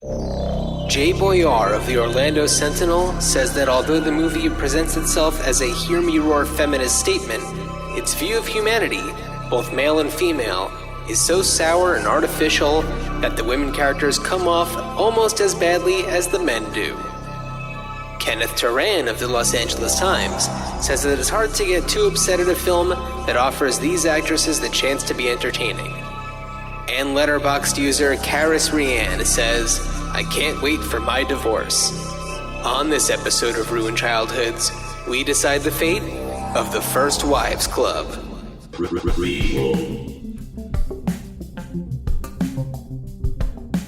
Jay Boyar of the Orlando Sentinel says that although the movie presents itself as a hear me roar feminist statement, its view of humanity, both male and female, is so sour and artificial that the women characters come off almost as badly as the men do. Kenneth Turan of the Los Angeles Times says that it's hard to get too upset at a film that offers these actresses the chance to be entertaining. And Letterboxd user Karis Rianne says, I can't wait for my divorce. On this episode of Ruined Childhoods, we decide the fate of the First Wives Club.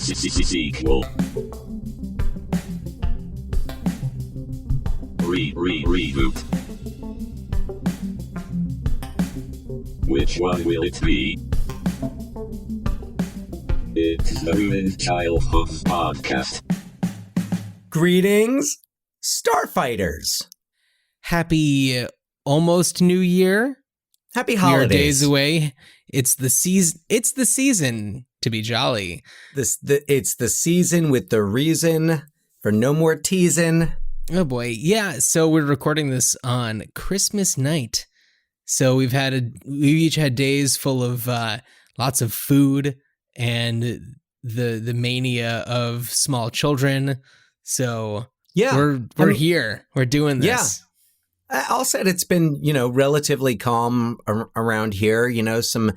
Sequel. Reboot. Which one will it be? It's the Ruined Childhoods podcast. Greetings, Starfighters. Happy almost New Year. Happy holidays. We are days away. It's the season. It's the season to be jolly. It's the season with the reason for no more teasing. Oh boy, yeah. So we're recording this on Christmas night. So we've each had days full of lots of food and the mania of small children. So yeah, we're here. We're doing this. Yeah. I'll say it's been, relatively calm around here. Some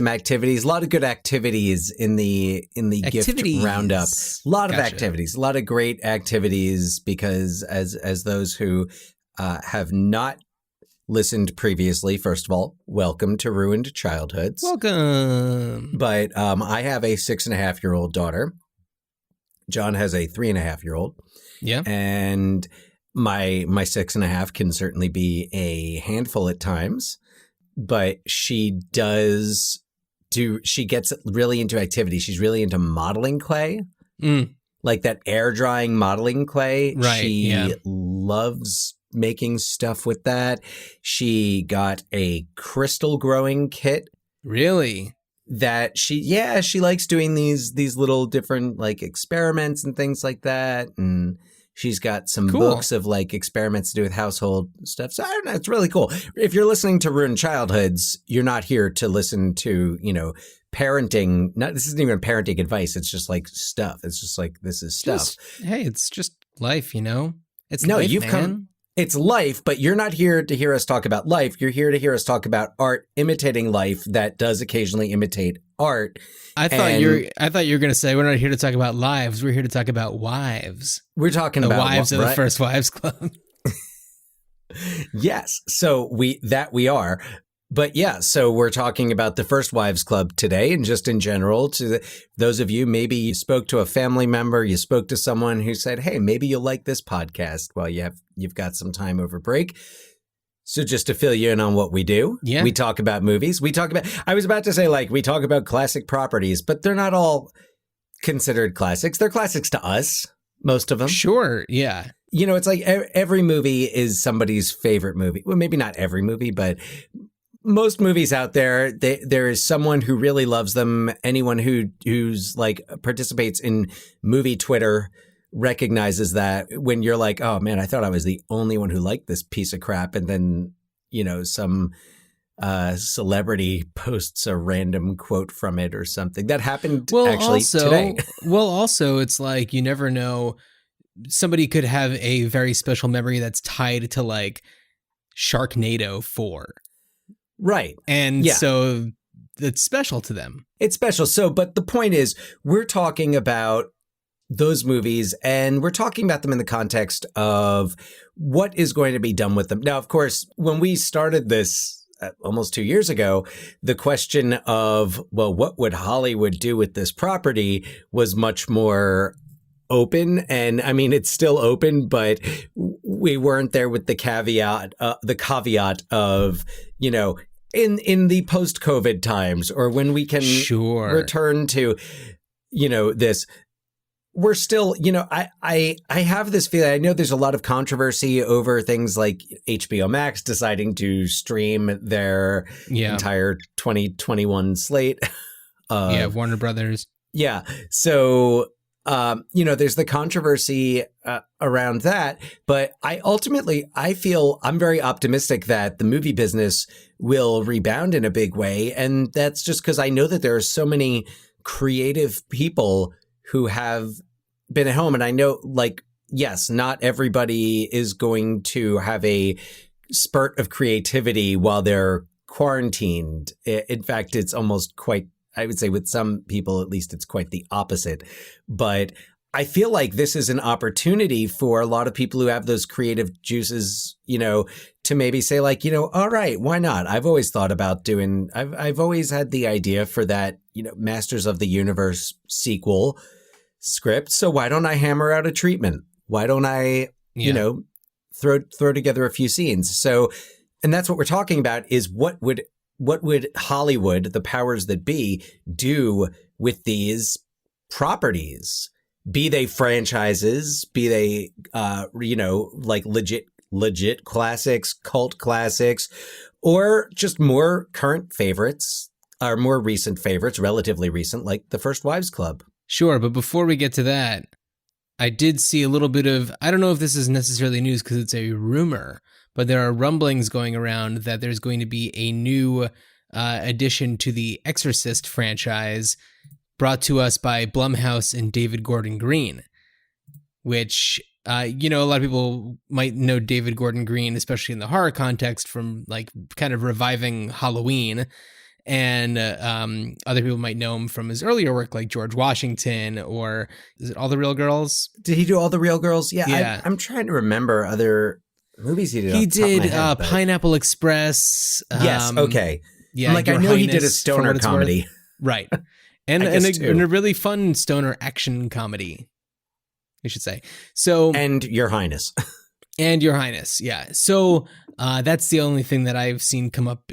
activities, a lot of good activities in the gift roundup. A lot of activities, a lot of great activities, because as those who have not listened previously, first of all, welcome to Ruined Childhoods. Welcome. But I have a 6.5-year-old daughter. John has a 3.5-year-old. Yeah. And my 6.5 can certainly be a handful at times, but she gets really into activity. She's really into modeling clay, like that air drying modeling clay. Right. She loves making stuff with that. She got a crystal growing kit. Really? That she likes doing these little different like experiments and things like that. And she's got some books of like experiments to do with household stuff. So I don't know. It's really cool. If you're listening to Ruined Childhoods, you're not here to listen to, parenting. This isn't even parenting advice. It's just like stuff. It's just like, this is stuff. It's just life, It's no, life, you've man. come. It's life, but you're not here to hear us talk about life. You're here to hear us talk about art imitating life that does occasionally imitate art. I thought you were going to say we're not here to talk about lives. We're here to talk about wives. We're talking the about wives of the First Wives Club. Yes, so we are. But yeah, so we're talking about the First Wives Club today, and just in general, to those of you, maybe you spoke to a family member, you spoke to someone who said, hey, maybe you'll like this podcast while you've got some time over break. So just to fill you in on what we do, we talk about movies. I was about to say, like, we talk about classic properties, but they're not all considered classics. They're classics to us, most of them. Sure, yeah. It's like every movie is somebody's favorite movie. Well, maybe not every movie, but most movies out there, there is someone who really loves them. Anyone who's like participates in movie Twitter recognizes that when you're like, oh man, I thought I was the only one who liked this piece of crap. And then, some celebrity posts a random quote from it or something. That happened today. Also, it's like, you never know. Somebody could have a very special memory that's tied to like Sharknado 4. Right. And so it's special to them. It's special. So, but the point is, we're talking about those movies, and we're talking about them in the context of what is going to be done with them. Now, of course, when we started this almost 2 years ago, the question of, well, what would Hollywood do with this property was much more open. And I mean, it's still open, but we weren't there with the caveat of, in the post-COVID times, or when we can return to, this. We're still, I have this feeling. I know there's a lot of controversy over things like HBO Max deciding to stream their entire 2021 slate. Warner Brothers. Yeah. So there's the controversy around that. But I feel I'm very optimistic that the movie business will rebound in a big way. And that's just because I know that there are so many creative people who have been at home. And I know, like, yes, not everybody is going to have a spurt of creativity while they're quarantined. In fact, it's almost quite, I would say with some people, at least, it's quite the opposite. But I feel like this is an opportunity for a lot of people who have those creative juices, to maybe say like, all right, why not? I've always thought about I've always had the idea for that, Masters of the Universe sequel script. So why don't I hammer out a treatment? Why don't I, throw together a few scenes? So, and that's what we're talking about is what would Hollywood, the powers that be, do with these properties? Be they franchises, be they, like legit classics, cult classics, or just more current favorites, or more recent favorites, relatively recent, like The First Wives Club. Sure, but before we get to that, I did see a little bit of, I don't know if this is necessarily news because it's a rumor, but there are rumblings going around that there's going to be a new addition to the Exorcist franchise brought to us by Blumhouse and David Gordon Green, which, a lot of people might know David Gordon Green, especially in the horror context, from like kind of reviving Halloween. And other people might know him from his earlier work, like George Washington, or is it All the Real Girls? Did he do All the Real Girls? Yeah. I'm trying to remember other movies he did. He did Pineapple Express. Yes, okay. Yeah, I know he did a stoner comedy. Right. And a really fun stoner action comedy, we should say. So, and Your Highness. And Your Highness, yeah. So that's the only thing that I've seen come up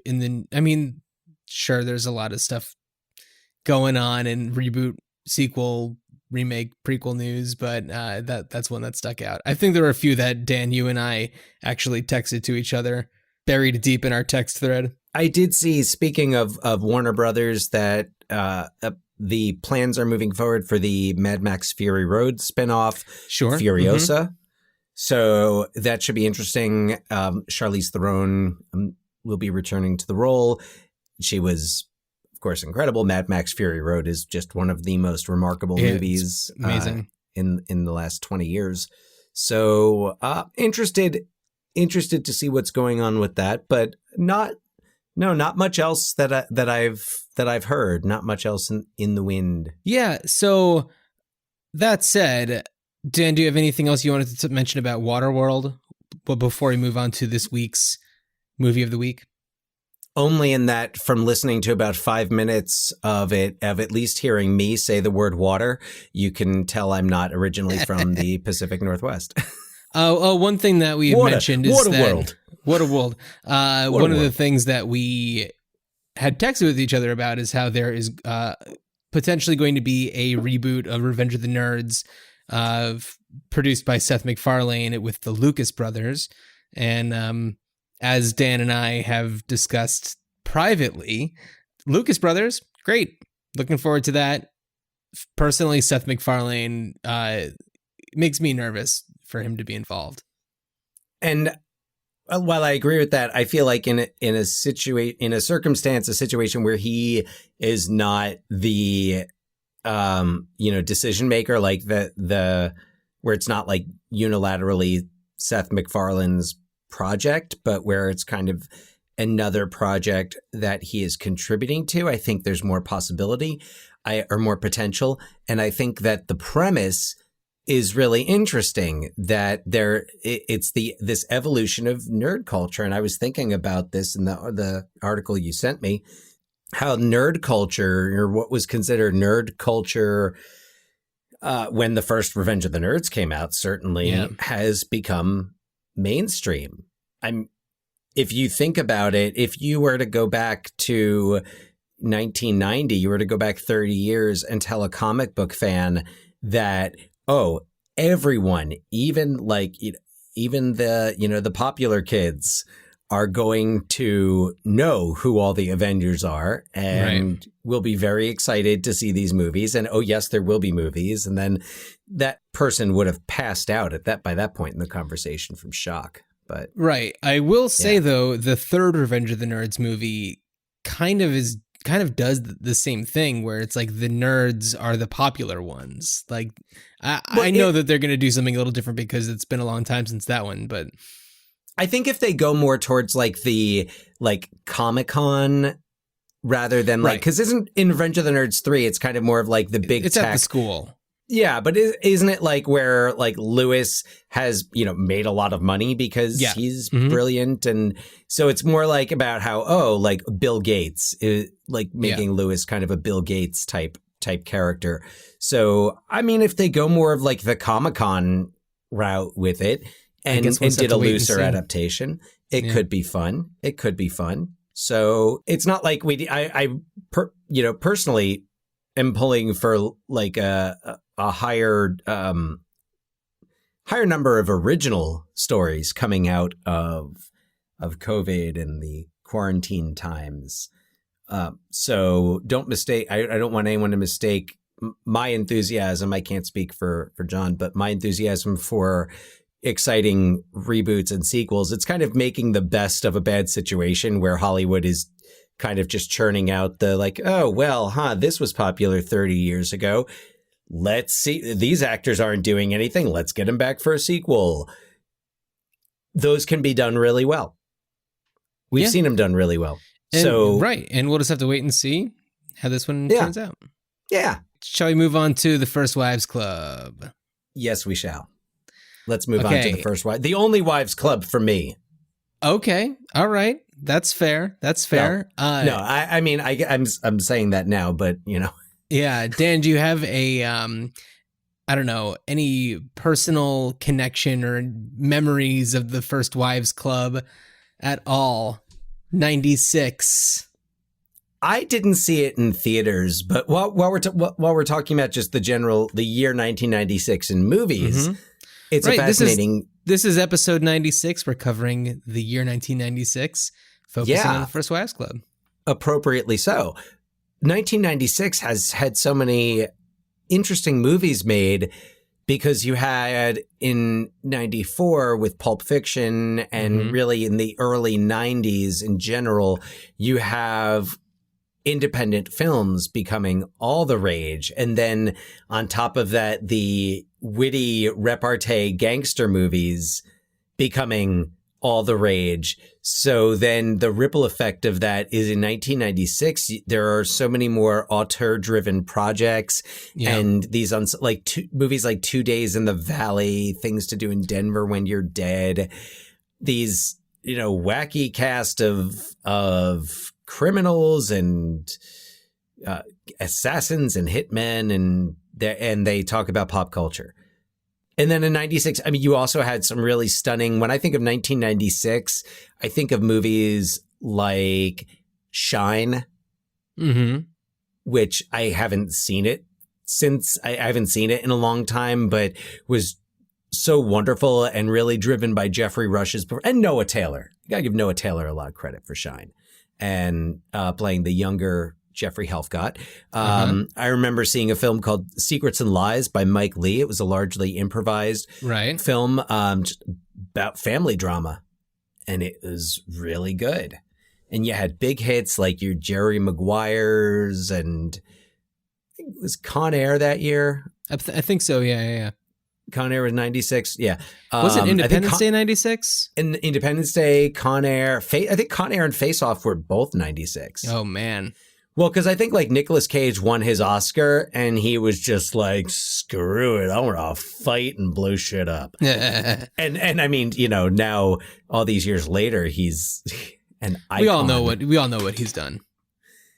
sure, there's a lot of stuff going on in reboot, sequel, remake, prequel news, but that's one that stuck out. I think there were a few that, Dan, you and I actually texted to each other, buried deep in our text thread. I did see, speaking of Warner Brothers, that the plans are moving forward for the Mad Max Fury Road spinoff, sure. Furiosa. Mm-hmm. So that should be interesting. Charlize Theron will be returning to the role. She was, of course, incredible. Mad Max Fury Road is just one of the most remarkable movies amazing. In the last 20 years. So interested to see what's going on with that, but not much else that I've heard. Not much else in the wind. Yeah. So that said, Dan, do you have anything else you wanted to mention about Waterworld? But before we move on to this week's movie of the week. Only in that, from listening to about 5 minutes of at least hearing me say the word water, you can tell I'm not originally from the Pacific Northwest. One thing that we mentioned is Waterworld. Waterworld. One of the things that we had texted with each other about is how there is potentially going to be a reboot of Revenge of the Nerds, produced by Seth MacFarlane with the Lucas brothers, and as Dan and I have discussed privately, Lucas Brothers, great. Looking forward to that. Personally, Seth MacFarlane makes me nervous for him to be involved. And while I agree with that, I feel like in a situation where he is not the decision maker, like the where it's not like unilaterally Seth MacFarlane's project, but where it's kind of another project that he is contributing to, I think there's more possibility or more potential. And I think that the premise is really interesting, that it's this evolution of nerd culture. And I was thinking about this in the article you sent me, how nerd culture, or what was considered nerd culture when the first Revenge of the Nerds came out, certainly has become mainstream. If you think about it, if you were to go back to 1990, you were to go back 30 years and tell a comic book fan that, everyone, even the popular kids are going to know who all the Avengers are and will be very excited to see these movies. And, oh, yes, there will be movies. And then that person would have passed out by that point in the conversation from shock. But right. I will say, though, the third Revenge of the Nerds movie kind of does the same thing where it's like the nerds are the popular ones. Like, I know that they're going to do something a little different because it's been a long time since that one, but I think if they go more towards like the Comic-Con rather than because isn't in Revenge of the Nerds 3, it's kind of more of like the big it's tech. At the school. Yeah, but isn't it like where like Lewis has, made a lot of money because he's brilliant? And so it's more like about how, like Bill Gates is like making Lewis kind of a Bill Gates type character. So, I mean, if they go more of like the Comic-Con route with it and did a looser adaptation, it could be fun. It could be fun. So it's not like personally am pulling for like a higher number of original stories coming out of COVID and the quarantine times. So don't mistake. I don't want anyone to mistake my enthusiasm. I can't speak for John, but my enthusiasm for exciting reboots and sequels. It's kind of making the best of a bad situation where Hollywood is kind of just churning out the like, oh, well, this was popular 30 years ago. Let's see. These actors aren't doing anything. Let's get them back for a sequel. Those can be done really well. We've seen them done really well. And we'll just have to wait and see how this one turns out. Yeah. Shall we move on to the First Wives Club? Yes, we shall. Let's move on to the First Wives. The only wives club for me. Okay. All right. That's fair. I'm saying that now, but Yeah. Dan, do you have a, any personal connection or memories of the First Wives Club at all? 96. I didn't see it in theaters, but while we're talking about just the year 1996 in movies, it's a fascinating. This is episode 96. We're covering the year 1996, focusing on the First Wives Club. Appropriately so. 1996 has had so many interesting movies made because you had in 94 with Pulp Fiction and really in the early 90s in general, you have independent films becoming all the rage. And then on top of that, the witty repartee gangster movies becoming all the rage. So then the ripple effect of that is in 1996, there are so many more auteur-driven projects and these movies like 2 Days in the Valley, Things to Do in Denver When You're Dead, these, wacky cast of criminals and assassins and hitmen, and they talk about pop culture. And then in 96, you also had some really stunning, when I think of 1996, I think of movies like Shine, which I haven't seen it in a long time, but was so wonderful and really driven by Jeffrey Rush's, and Noah Taylor. You gotta give Noah Taylor a lot of credit for Shine and playing the younger Jeffrey Helfgott. I remember seeing a film called Secrets and Lies by Mike Leigh. It was a largely improvised film just about family drama, and it was really good. And you had big hits like your Jerry Maguires, and I think it was Con Air that year. I think so, yeah. Con Air was 96, yeah. Was it Independence Day 96? Independence Day, Con Air. I think Con Air and Face Off were both 96. Oh, man. Well, because I think like Nicolas Cage won his Oscar and he was just like, screw it, I want to fight and blow shit up. and I mean, now all these years later, he's an icon. We all know what he's done.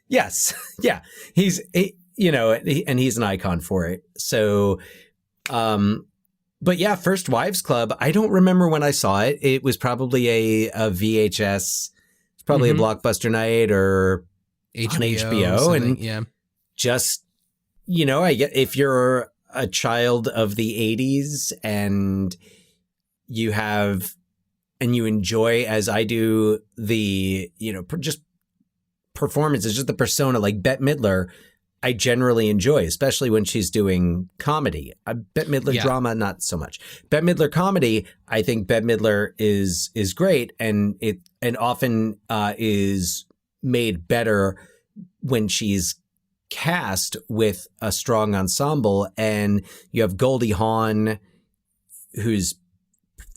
Yes, yeah, and he's an icon for it. So, but yeah, First Wives Club. I don't remember when I saw it. It was probably a VHS. It's probably a Blockbuster night or on HBO, and just if you're a child of the 80s and you have and you enjoy, as I do, the, just performances, just the persona, like Bette Midler, I generally enjoy, especially when she's doing comedy. Bette Midler drama, not so much. Bette Midler comedy, I think Bette Midler is great, and often is made better when she's cast with a strong ensemble. And you have Goldie Hawn, who's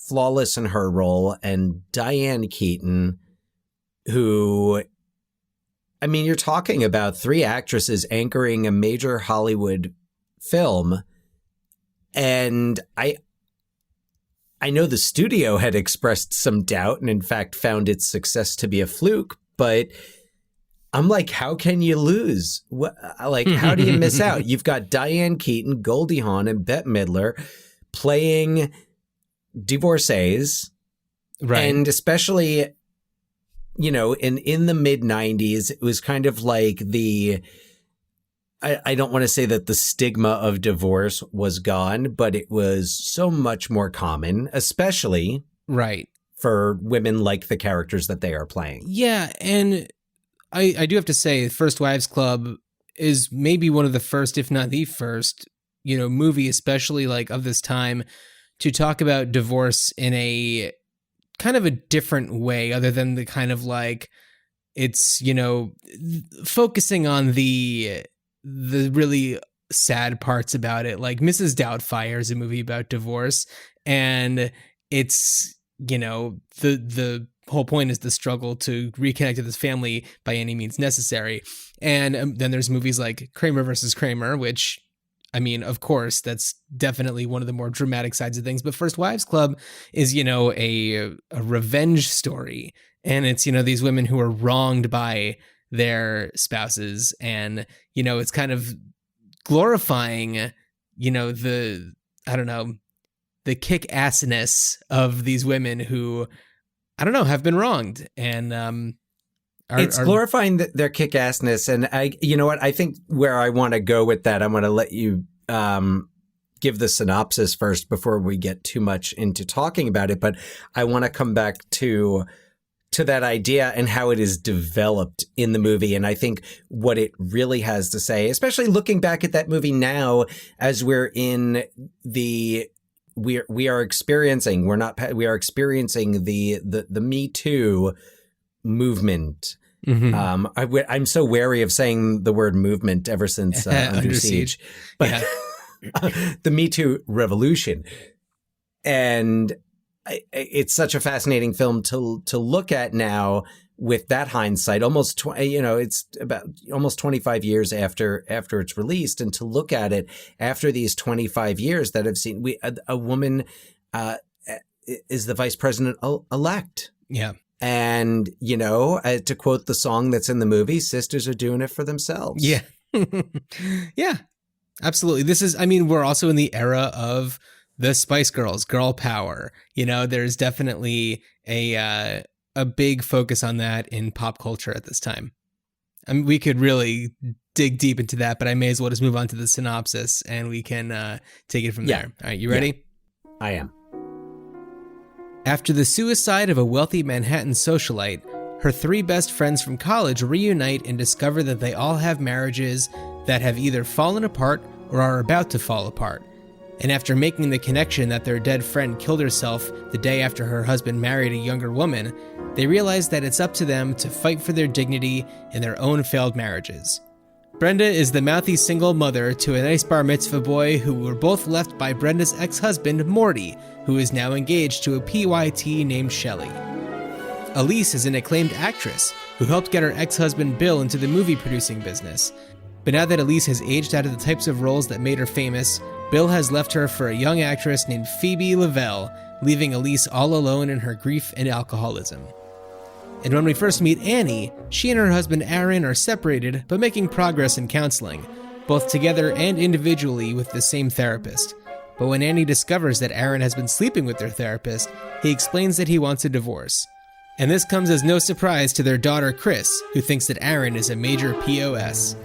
flawless in her role, and Diane Keaton, who, I mean, you're talking about 3 actresses anchoring a major Hollywood film. And I know the studio had expressed some doubt and in fact found its success to be a fluke, but I'm like, how can you lose? How do you miss out? You've got Diane Keaton, Goldie Hawn, and Bette Midler playing divorcees. Right. And especially, in the mid 90s, it was kind of like I don't want to say that the stigma of divorce was gone, but it was so much more common, especially for women like the characters that they are playing. Yeah. And I do have to say, First Wives Club is maybe one of the first, if not the first, movie, especially like of this time, to talk about divorce in a kind of a different way, other than the kind of like, it's, focusing on the really sad parts about it. Like Mrs. Doubtfire is a movie about divorce, and it's, the whole point is the struggle to reconnect to this family by any means necessary. And then there's movies like Kramer versus Kramer, which, I mean, of course, that's definitely one of the more dramatic sides of things. But First Wives Club is, a revenge story. And it's, these women who are wronged by their spouses. And, it's kind of glorifying, the kick-assness of these women who, have been wronged. And it's glorifying their kick-assness. And I think where I want to go with that, I want to let you give the synopsis first before we get too much into talking about it. But I want to come back to that idea and how it is developed in the movie. And I think what it really has to say, especially looking back at that movie now, as we're in we are experiencing the Me Too movement. Mm-hmm. I'm so wary of saying the word movement ever since Under Siege. But the Me Too revolution. And it's such a fascinating film to look at now with that hindsight, it's about almost 25 years after it's released, and to look at it after these 25 years that have seen a woman is the vice president elect. Yeah. And, to quote the song that's in the movie, sisters are doing it for themselves. Yeah. Yeah, absolutely. We're also in the era of the Spice Girls, girl power. There's definitely a big focus on that in pop culture at this time. We could really dig deep into that, but I may as well just move on to the synopsis and we can take it from there. All right, you ready? Yeah, I am. After the suicide of a wealthy Manhattan socialite, her 3 best friends from college reunite and discover that they all have marriages that have either fallen apart or are about to fall apart. And after making the connection that their dead friend killed herself the day after her husband married a younger woman, they realize that it's up to them to fight for their dignity in their own failed marriages. Brenda is the mouthy single mother to a nice bar mitzvah boy who were both left by Brenda's ex-husband, Morty, who is now engaged to a PYT named Shelley. Elise is an acclaimed actress who helped get her ex-husband Bill into the movie-producing business. But now that Elise has aged out of the types of roles that made her famous, Bill has left her for a young actress named Phoebe Lavelle, leaving Elise all alone in her grief and alcoholism. And when we first meet Annie, she and her husband Aaron are separated but making progress in counseling, both together and individually with the same therapist. But when Annie discovers that Aaron has been sleeping with their therapist, he explains that he wants a divorce. And this comes as no surprise to their daughter Chris, who thinks that Aaron is a major POS.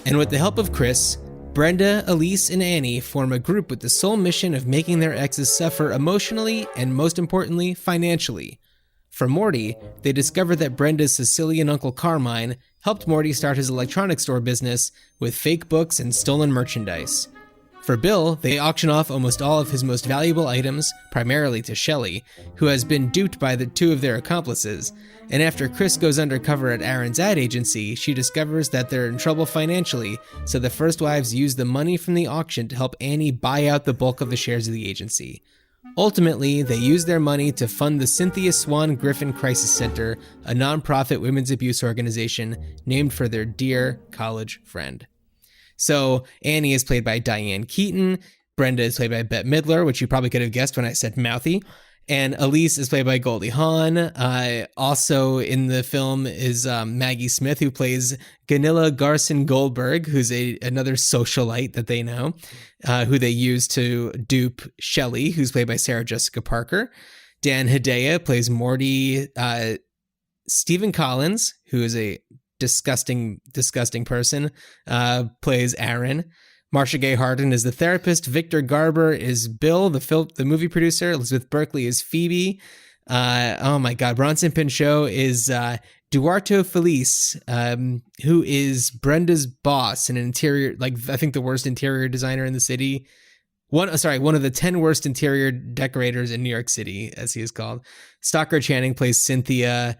And with the help of Chris, Brenda, Elise, and Annie form a group with the sole mission of making their exes suffer emotionally and, most importantly, financially. For Morty, they discover that Brenda's Sicilian uncle Carmine helped Morty start his electronics store business with fake books and stolen merchandise. For Bill, they auction off almost all of his most valuable items, primarily to Shelley, who has been duped by the two of their accomplices. And after Chris goes undercover at Aaron's ad agency, she discovers that they're in trouble financially, so the First Wives use the money from the auction to help Annie buy out the bulk of the shares of the agency. Ultimately, they use their money to fund the Cynthia Swan Griffin Crisis Center, a nonprofit women's abuse organization named for their dear college friend. So Annie is played by Diane Keaton, Brenda is played by Bette Midler, which you probably could have guessed when I said mouthy, and Elise is played by Goldie Hawn. Also in the film is Maggie Smith, who plays Ganilla Garson Goldberg, who's another socialite that they know, who they use to dupe Shelley, who's played by Sarah Jessica Parker. Dan Hedaya plays Morty. Stephen Collins, who is a disgusting person, plays Aaron. Marcia Gay Harden is the therapist. Victor Garber is Bill, the movie producer. Elizabeth Berkley is Phoebe. Oh my God. Bronson Pinchot is Duarto Felice, who is Brenda's boss, an interior, I think the worst interior designer in the city. One of the 10 worst interior decorators in New York City, as he is called. Stockard Channing plays Cynthia.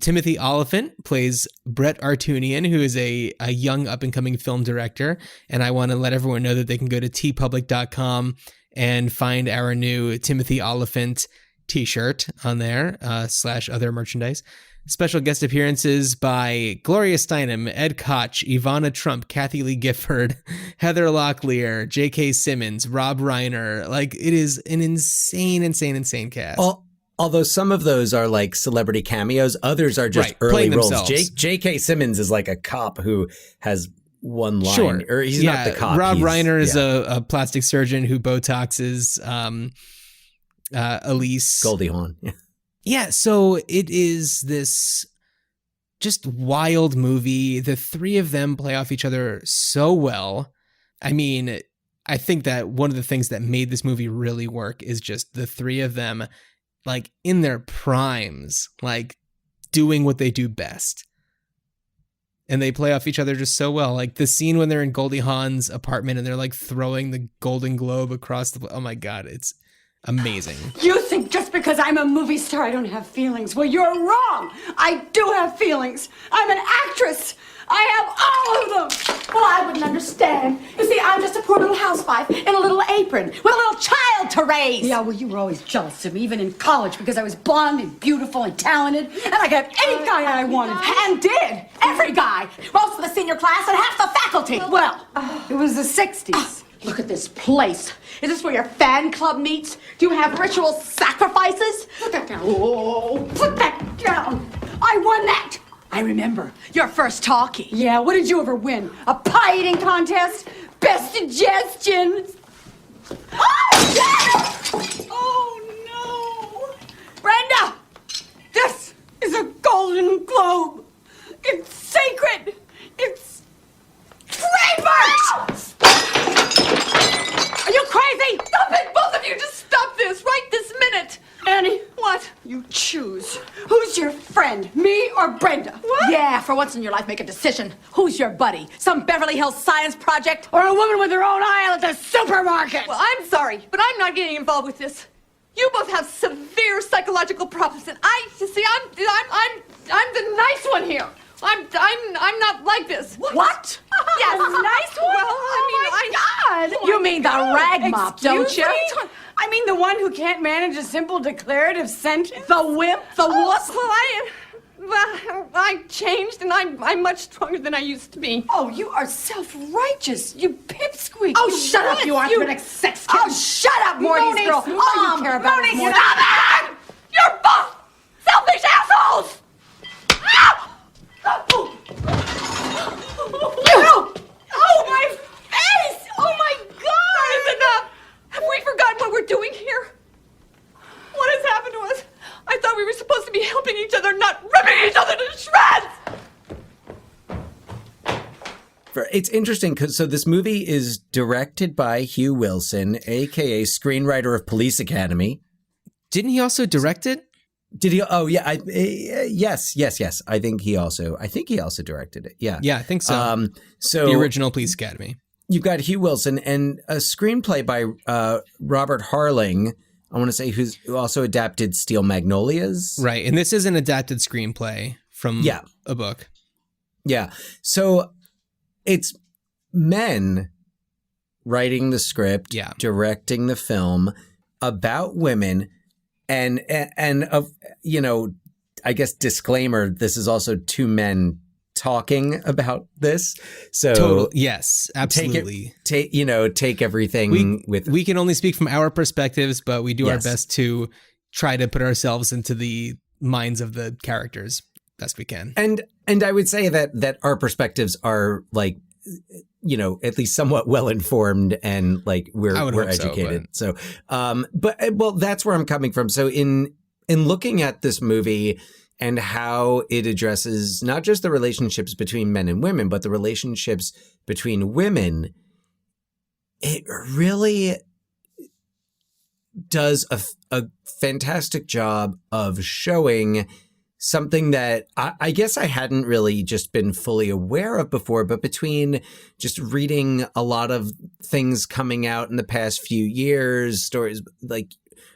Timothy Oliphant plays Brett Artunian, who is a young up-and-coming film director. And I want to let everyone know that they can go to tpublic.com and find our new Timothy Oliphant t-shirt on there, / other merchandise. Special guest appearances by Gloria Steinem, Ed Koch, Ivana Trump, Kathy Lee Gifford, Heather Locklear, J.K. Simmons, Rob Reiner. It is an insane cast. Although some of those are like celebrity cameos, others are just early roles. J.K. Simmons is like a cop who has one line. Sure. Or he's not the cop. Rob Reiner is a plastic surgeon who Botoxes Elise. Goldie Hawn. Yeah, so it is this just wild movie. The three of them play off each other so well. I mean, I think that one of the things that made this movie really work is just the three of them, in their primes, doing what they do best. And they play off each other just so well. The scene when they're in Goldie Hawn's apartment and they're throwing the Golden Globe across the... Oh my God, it's amazing. You think just because I'm a movie star I don't have feelings? Well, you're wrong. I do have feelings. I'm an actress. I have all of them. Well, I wouldn't understand. You see, I'm just a poor little housewife in a little apron with a little child to raise. Yeah, well, you were always jealous of me, even in college, because I was blonde and beautiful and talented, and I got any guy I wanted. And did. Every guy. Most of the senior class and half the faculty. Well, it was the 60s. Look at this place. Is this where your fan club meets? Do you have ritual sacrifices? Put that down. Oh, put that down. I won that. I remember your first talkie. Yeah, what did you ever win? A pie eating contest? Best suggestion? Oh, no. Brenda, this is a Golden Globe. It's sacred. It's trademarked. Are you crazy? Stop it, both of you. Just stop this right this minute. Annie, What? you choose. Who's your friend, me or Brenda? What? Yeah, for once in your life, make a decision. Who's your buddy? Some Beverly Hills science project? Or a woman with her own aisle at the supermarket? Well, I'm sorry, but I'm not getting involved with this. You both have severe psychological problems, and I'm the nice one here. I'm not like this. What? Yes, nice one? Well, God! You mean the rag mop, don't you? I mean the one who can't manage a simple declarative sentence? The wimp, the wuss. Well, I changed, and I'm much stronger than I used to be. Oh, you are self-righteous, you pipsqueak. Oh, shut up, you arthritic sex kid. Oh, shut up, Morty's girl. All you care about is Morty. Stop it! You're both selfish assholes! Oh, my face! Oh, my God! That is enough! Have we forgotten what we're doing here? What has happened to us? I thought we were supposed to be helping each other, not ripping each other to shreds! it's interesting because this movie is directed by Hugh Wilson, aka screenwriter of Police Academy. Didn't he also direct it? Did he? Oh yeah, yes. I think he also directed it. Yeah, Yeah, I think so. So the original Police Academy. You've got Hugh Wilson and a screenplay by Robert Harling. I want to say who also adapted Steel Magnolias. Right, and this is an adapted screenplay from a book. Yeah, so it's men writing the script, directing the film about women, and I guess disclaimer: this is also two men talking about this. So yes, absolutely. Take everything we can only speak from our perspectives, but we do our best to try to put ourselves into the minds of the characters best we can. And I would say that our perspectives are like, at least somewhat well informed and like we're educated. But that's where I'm coming from. So in looking at this movie and how it addresses not just the relationships between men and women, but the relationships between women, it really does a fantastic job of showing something that I guess I hadn't really just been fully aware of before, but between just reading a lot of things coming out in the past few years, stories like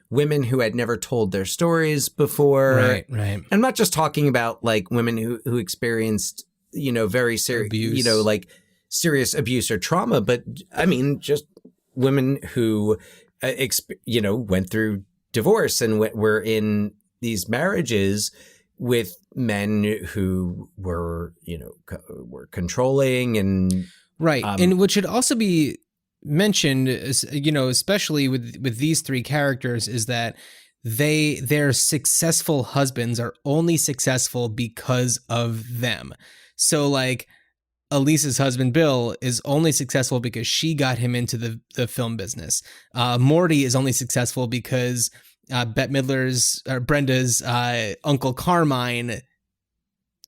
women who had never told their stories before. Right. I'm not just talking about like women who experienced, very serious, abuse. Like serious abuse or trauma, but I mean, just women who, went through divorce and were in these marriages with men who were, were controlling and right. And what should also be mentioned, especially with these three characters, is that their successful husbands are only successful because of them. So like Elise's husband Bill is only successful because she got him into the film business. Morty is only successful because Brenda's Uncle Carmine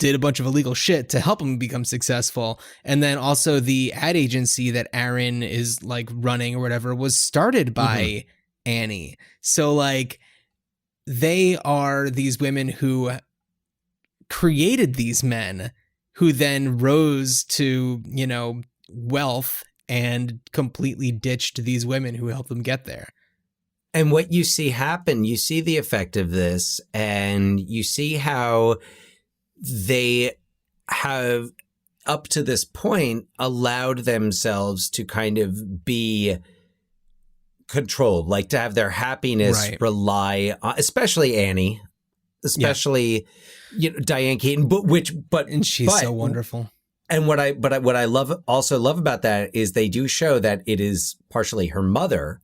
did a bunch of illegal shit to help him become successful. And then also the ad agency that Aaron is like running or whatever was started by Annie. So like they are these women who created these men who then rose to, wealth and completely ditched these women who helped them get there. And what you see happen, you see the effect of this, and you see how they have, up to this point, allowed themselves to kind of be controlled, like to have their happiness rely on, especially Annie, especially Diane Keaton, but she's so wonderful. And what I love about that is they do show that it is partially her mother,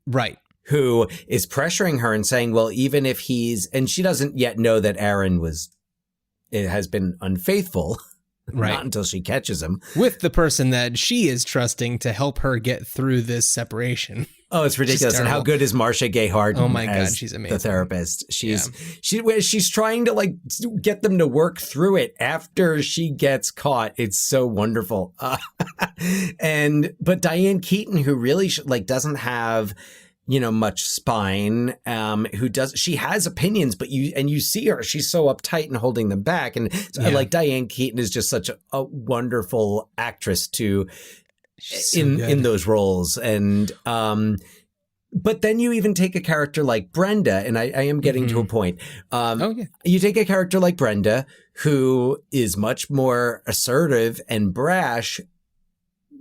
right, who is pressuring her and saying, well, even if and she doesn't yet know that Aaron has been unfaithful, right? Not until she catches him with the person that she is trusting to help her get through this separation. Oh, it's ridiculous! And how good is Marcia Gay Harden? Oh my God, she's amazing. The therapist. She's trying to like get them to work through it after she gets caught. It's so wonderful. But Diane Keaton, who really doesn't have much spine, she has opinions, but you see her, she's so uptight and holding them back. And like Diane Keaton is just such a wonderful actress in those roles. And, but then you even take a character like Brenda, and I am getting to a point. You take a character like Brenda, who is much more assertive and brash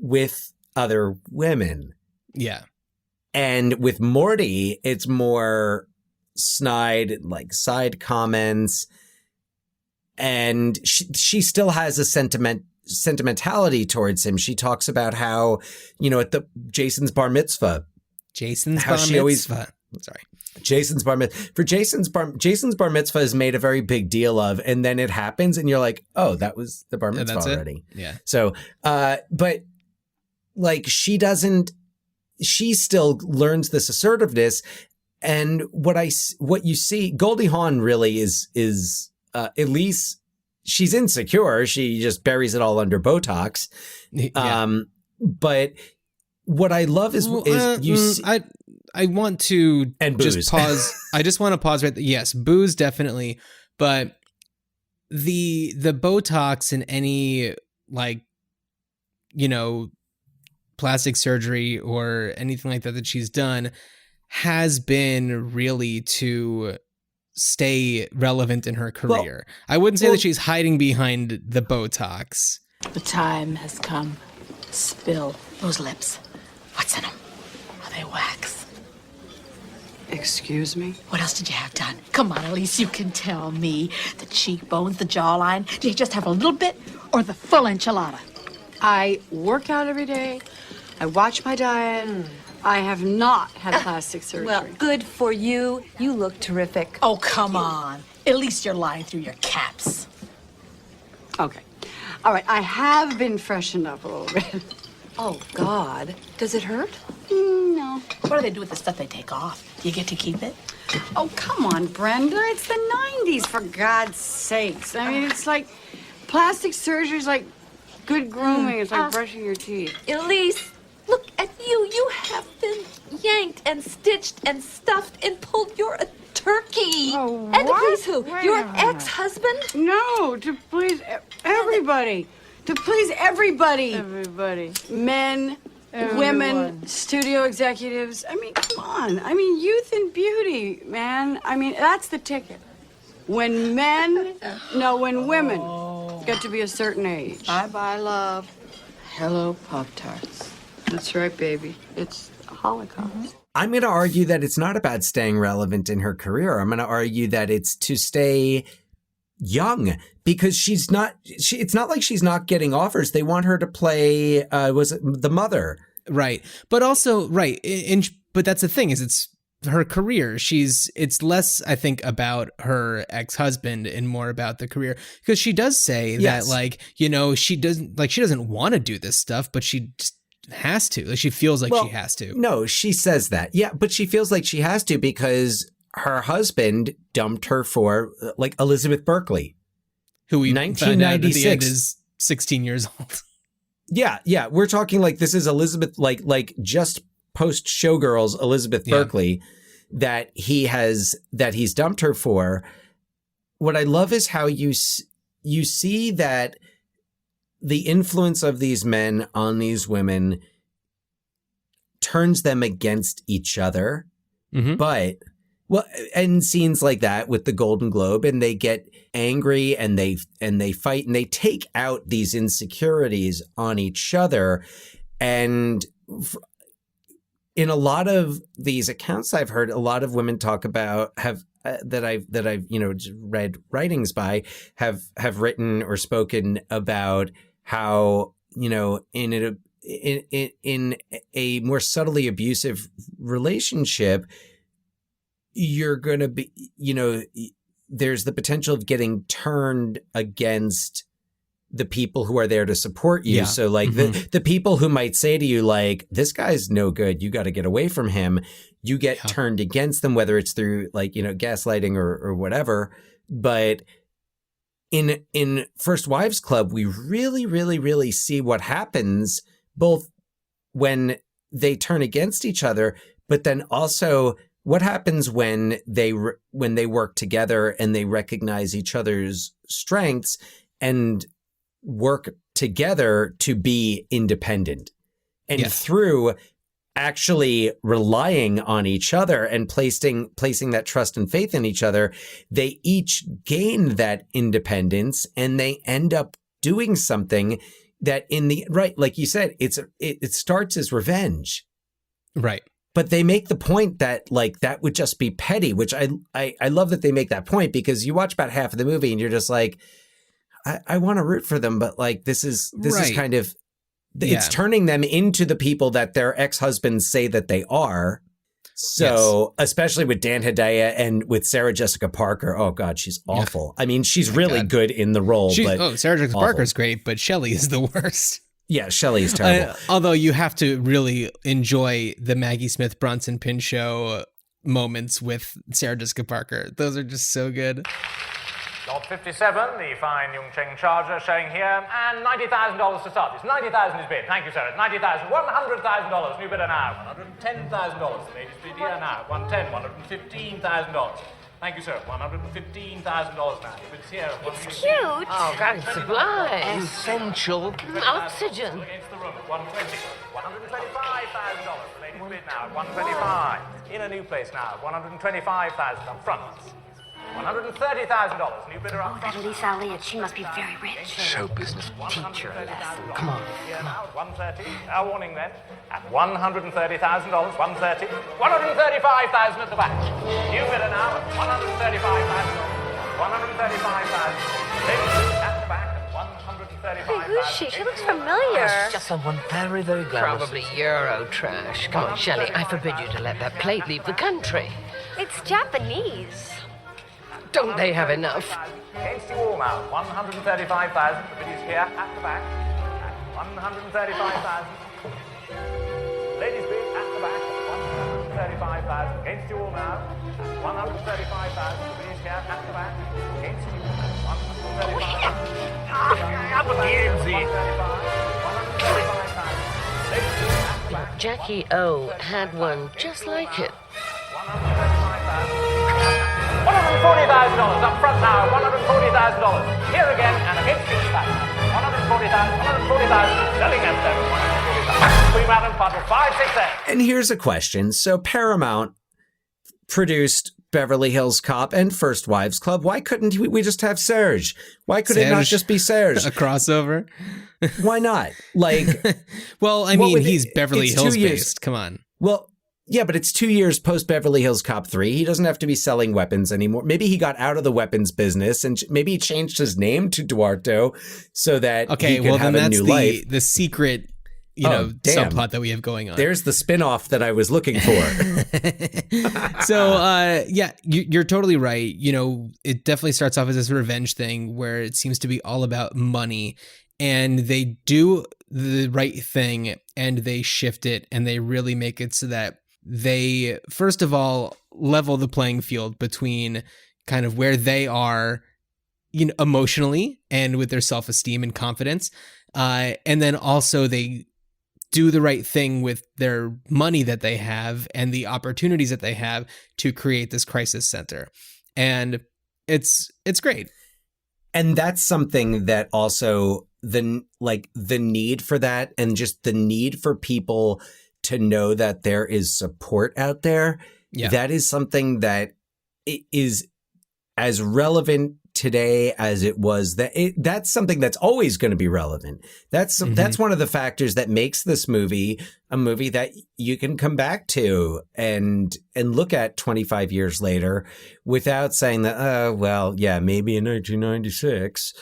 with other women. Yeah. And with Morty, it's more snide, like side comments. And she still has a sentimentality towards him. She talks about how, at Jason's bar mitzvah. Jason's bar mitzvah is made a very big deal of, and then it happens and you're like, oh, that was the bar mitzvah already. Yeah. So, but like she still learns this assertiveness. And what you see, Goldie Hawn really is Elise. she's insecure. She just buries it all under Botox. But what I love is you see, I want to and just booze. pause. I just want to pause right there. Yes, booze definitely, but the Botox in any like, you know, plastic surgery or anything like that she's done has been really to stay relevant in her career. I wouldn't say that she's hiding behind the Botox. The time has come. Spill those lips. What's in them? Are they wax? Excuse me? What else did you have done? Come on, at least you can tell me. The cheekbones, the jawline. Do you just have a little bit or the full enchilada? I work out every day. I watch my diet. I have not had plastic surgery. Well, good for you. You look terrific. Oh, come on. At least you're lying through your caps. Okay. All right, I have been freshened up a little bit. Oh, God. Does it hurt? No. What do they do with the stuff they take off? You get to keep it? Oh, come on, Brenda. It's the 90s, for God's sakes. I mean, it's like plastic surgery is like good grooming. It's like brushing your teeth. Elise, look at you. You have been yanked and stitched and stuffed and pulled. You're a turkey. Oh, and to what? please who? Wait Your a minute. ex-husband? No, to please everybody. To please everybody. Everybody. Men, women, studio executives. I mean, come on. I mean, youth and beauty, man. I mean, that's the ticket. When women get to be a certain age. Bye-bye, love. Hello, Pop-Tarts. That's right, baby. It's a Holocaust. I'm going to argue that it's not about staying relevant in her career. I'm going to argue that it's to stay young, because it's not like she's not getting offers. They want her to play, was it the mother? Right. But also, right. But that's the thing, is it's her career. It's less, I think, about her ex-husband and more about the career, because she does say that, like, you know, she doesn't want to do this stuff, but she just has to. Like, she feels like she has to. No, she says that. Yeah, but she feels like she has to because her husband dumped her for like Elizabeth Berkley, who we 1996 found out at the end is 16 years old. Yeah. We're talking like this is Elizabeth, like just post Showgirls Elizabeth Berkley that he's dumped her for. What I love is how you see that the influence of these men on these women turns them against each other. Mm-hmm. But and scenes like that with the Golden Globe, and they get angry and they fight and they take out these insecurities on each other. And in a lot of these accounts I've heard, a lot of women talk about that I've read writings by have written or spoken about how, in a more subtly abusive relationship, you're going to be, there's the potential of getting turned against the people who are there to support you. Yeah. So like the people who might say to you, like, this guy's no good, you got to get away from him. You get turned against them, whether it's through like, gaslighting or whatever. But in First Wives Club, we really, really, really see what happens both when they turn against each other, but then also what happens when they work together and they recognize each other's strengths and work together to be independent. And through actually relying on each other and placing that trust and faith in each other, they each gain that independence and they end up doing something that like you said, it starts as revenge. Right. But they make the point that like that would just be petty, which I love that they make that point, because you watch about half of the movie and you're just like, I want to root for them, but like this is kind of it's turning them into the people that their ex-husbands say that they are. So especially with Dan Hedaya and with Sarah Jessica Parker, oh God, she's awful. I mean, she's really good in the role. Sarah Jessica Parker's great, but Shelley is the worst. Yeah, Shelley is terrible. Although you have to really enjoy the Maggie Smith Bronson Pinchot moments with Sarah Jessica Parker. Those are just so good. Lot 57, the fine Yongcheng Charger showing here, and $90,000 to start. It's $90,000 is bid. Thank you, sir. It's $90,000. $100,000. New bidder now. $110,000. The ladies bid here now. $110,000. $115,000. Thank you, sir. $115,000 now. It's here. It's cute. Oh, God, it's sublime. Essential oxygen. Against the room at $120,000. $125,000. The ladies bid now. $125,000. In a new place now. $125,000 up front. $130,000. New bidder up front. That Elise Elliott, she must be very rich. Show business. Teach her a lesson. Come on. Here now at 130. Our warning then. At $130,000. 130. $135,000 at the back. New bidder now at $135,000. $135,000. Ladies at the back at $135,000. Hey, who's she? She looks familiar. It's just someone very, very glamorous. Probably Euro trash. Come on, Shelley. I forbid you to let that plate leave the country. It's Japanese. Don't they have enough? Against you all now. $135,000. The bid is here at the back. At $135,000. Ladies bid at the back at $135,000. Against you all now. At $135,000. The bid is here at the back. Against you at $135,000. Jackie O had one just like it. $140,000 up front now. $140,000. Here again and against you back. $140,000. Selling at $140,000. Queen Madam, puddle 5, 6, 8. And here's a question. So Paramount produced Beverly Hills Cop and First Wives Club. Why couldn't we just have Serge? Why could it not just be Serge? A crossover? Why not? Like, well, I mean, he's Beverly Hills based. Come on. Well, yeah, but it's 2 years post Beverly Hills Cop 3. He doesn't have to be selling weapons anymore. Maybe he got out of the weapons business and maybe he changed his name to Duarto so that he could have a new life. The secret, subplot that we have going on. There's the spinoff that I was looking for. So, you're totally right. You know, it definitely starts off as this revenge thing where it seems to be all about money, and they do the right thing and they shift it and they really make it so that they, first of all, level the playing field between kind of where they are, emotionally and with their self-esteem and confidence. And then also they do the right thing with their money that they have and the opportunities that they have to create this crisis center. And it's great. And that's something that also the need for that and just the need for people to know that there is support out there. Yeah. That is something that is as relevant today as it was. That's something that's always going to be relevant. That's one of the factors that makes this movie a movie that you can come back to and look at 25 years later without saying that, maybe in 1996.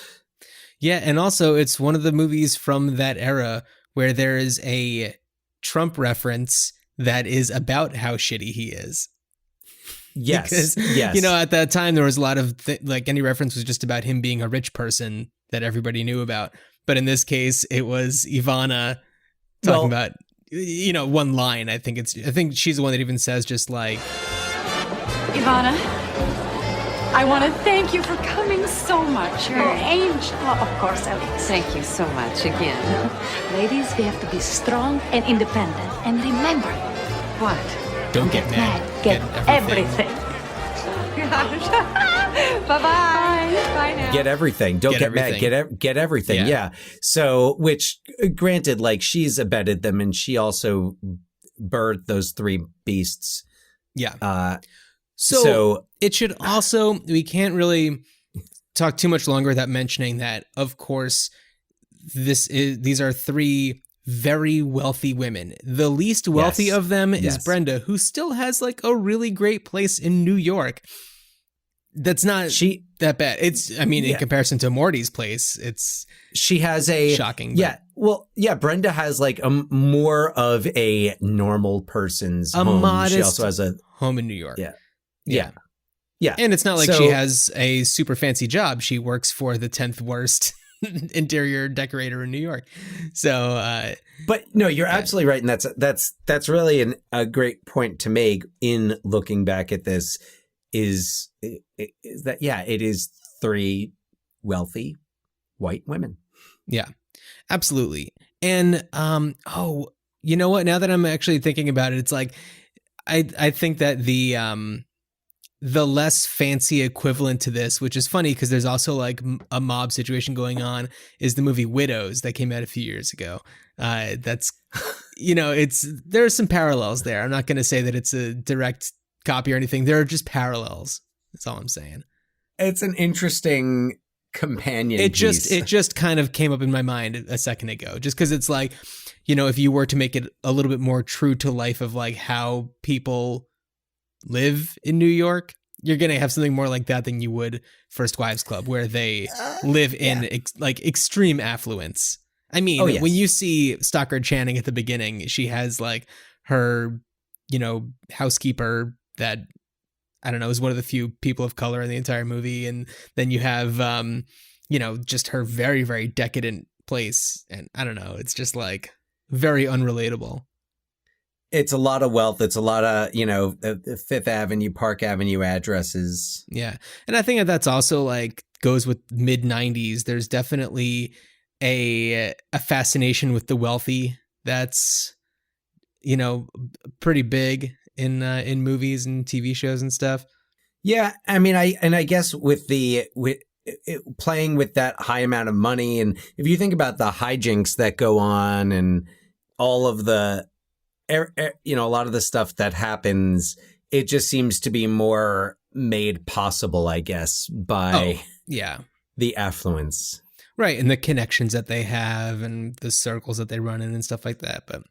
Yeah, and also it's one of the movies from that era where there is a Trump reference that is about how shitty he is. Yes. Because, yes. At that time, there was a lot of, any reference was just about him being a rich person that everybody knew about. But in this case, it was Ivana talking about, one line. I think she's the one that even says just like, Ivana, I want to thank you for coming so much. You're an angel. Well, of course, Elise. Thank you so much again. Ladies, we have to be strong and independent. And remember, What? don't get mad. get everything. Bye-bye. Bye now. Get everything. Don't get mad. Get everything. Yeah. So, which granted, she's abetted them and she also birthed those three beasts. Yeah. So it should also, we can't really talk too much longer without mentioning that, of course, these are three very wealthy women. The least wealthy of them is Brenda, who still has a really great place in New York. That's not that bad. In comparison to Morty's place, she has a shocking. Brenda has more of a normal person's home. Modest she also has a home in New York. Yeah. And it's not like she has a super fancy job. She works for the 10th worst interior decorator in New York. So, but no, you're absolutely right. And that's really a great point to make in looking back at this is that, it is 3 wealthy white women. Yeah, absolutely. And, you know what? Now that I'm actually thinking about it, it's like, I think that the less fancy equivalent to this, which is funny because there's also like a mob situation going on, is the movie Widows that came out a few years ago. That's, there are some parallels there. I'm not going to say that it's a direct copy or anything. There are just parallels. That's all I'm saying. It's an interesting companion piece. It just kind of came up in my mind a second ago, just because it's like, if you were to make it a little bit more true to life of like how people live in New York, you're going to have something more like that than you would First Wives Club, where they live in extreme affluence. I mean, when you see Stockard Channing at the beginning, she has like her, housekeeper that, I don't know, is one of the few people of color in the entire movie. And then you have, just her very, very decadent place. And I don't know, it's just like very unrelatable. It's a lot of wealth. It's a lot of, Fifth Avenue, Park Avenue addresses. Yeah. And I think that's also like goes with mid 90s. There's definitely a fascination with the wealthy that's, pretty big in movies and TV shows and stuff. Yeah. I mean, I guess with playing with that high amount of money, and if you think about the hijinks that go on and all of the, a lot of the stuff that happens, it just seems to be more made possible, I guess, by the affluence. Right. And the connections that they have and the circles that they run in and stuff like that. But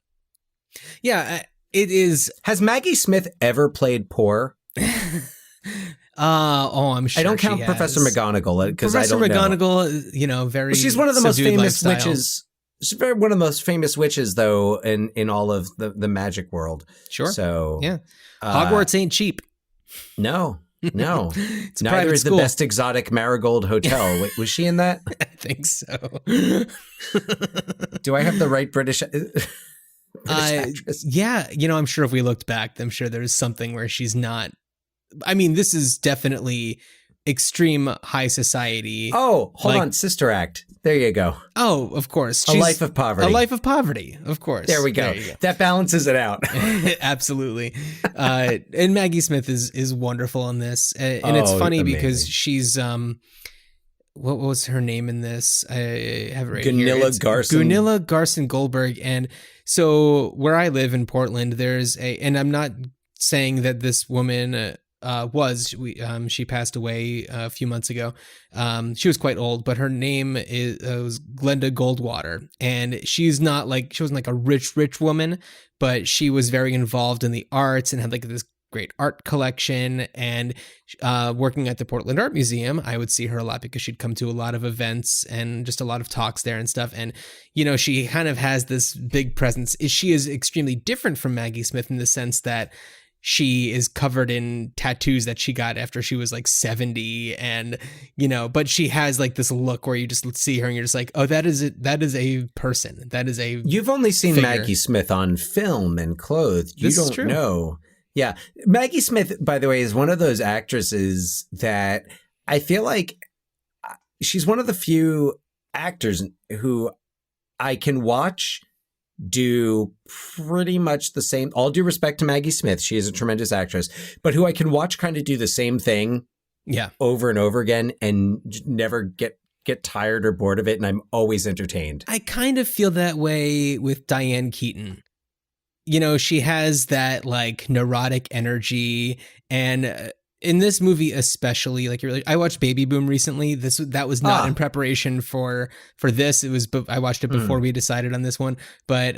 yeah, it is. Has Maggie Smith ever played poor? I'm sure. I don't count Professor McGonagall because I don't know. Professor McGonagall, very. Well, she's one of the most famous lifestyle. witches. She's one of the most famous witches, though, in all of the magic world. Sure. So yeah, Hogwarts ain't cheap. No. It's Neither is school. the Best Exotic Marigold Hotel. Wait, was she in that? I think so. Do I have the right British actress? Yeah, I'm sure if we looked back, I'm sure there's something where she's not. I mean, this is definitely extreme high society. Oh, hold on. Sister Act. There you go. Oh, of course. A Life of Poverty. A Life of Poverty, of course. There we go. That balances it out. Absolutely. And Maggie Smith is wonderful in this. And it's funny because she's, what was her name in this? I have it right Gunilla Garson. Gunilla Garson Goldberg. And so where I live in Portland, there's and I'm not saying that this woman she passed away a few months ago. She was quite old, but her name was Glenda Goldwater, and she wasn't like a rich woman, but she was very involved in the arts and had like this great art collection. And working at the Portland Art Museum, I would see her a lot because she'd come to a lot of events and just a lot of talks there and stuff. And she kind of has this big presence. She is extremely different from Maggie Smith in the sense that she is covered in tattoos that she got after she was like 70, and but she has like this look where you just see her and you're just like, oh, that is a person. That is a. You've only seen figure. Maggie Smith on film and clothed. You This is don't true. know. Yeah, Maggie Smith, by the way, is one of those actresses that I feel like she's one of the few actors who I can watch do pretty much the same, all due respect to Maggie Smith, she is a tremendous actress, but who I can watch kind of do the same thing over and over again and never get tired or bored of it, and I'm always entertained. I kind of feel that way with Diane Keaton. She has that like neurotic energy, and in this movie especially, like I watched Baby Boom recently. That was not in preparation for this. It was, I watched it before we decided on this one. But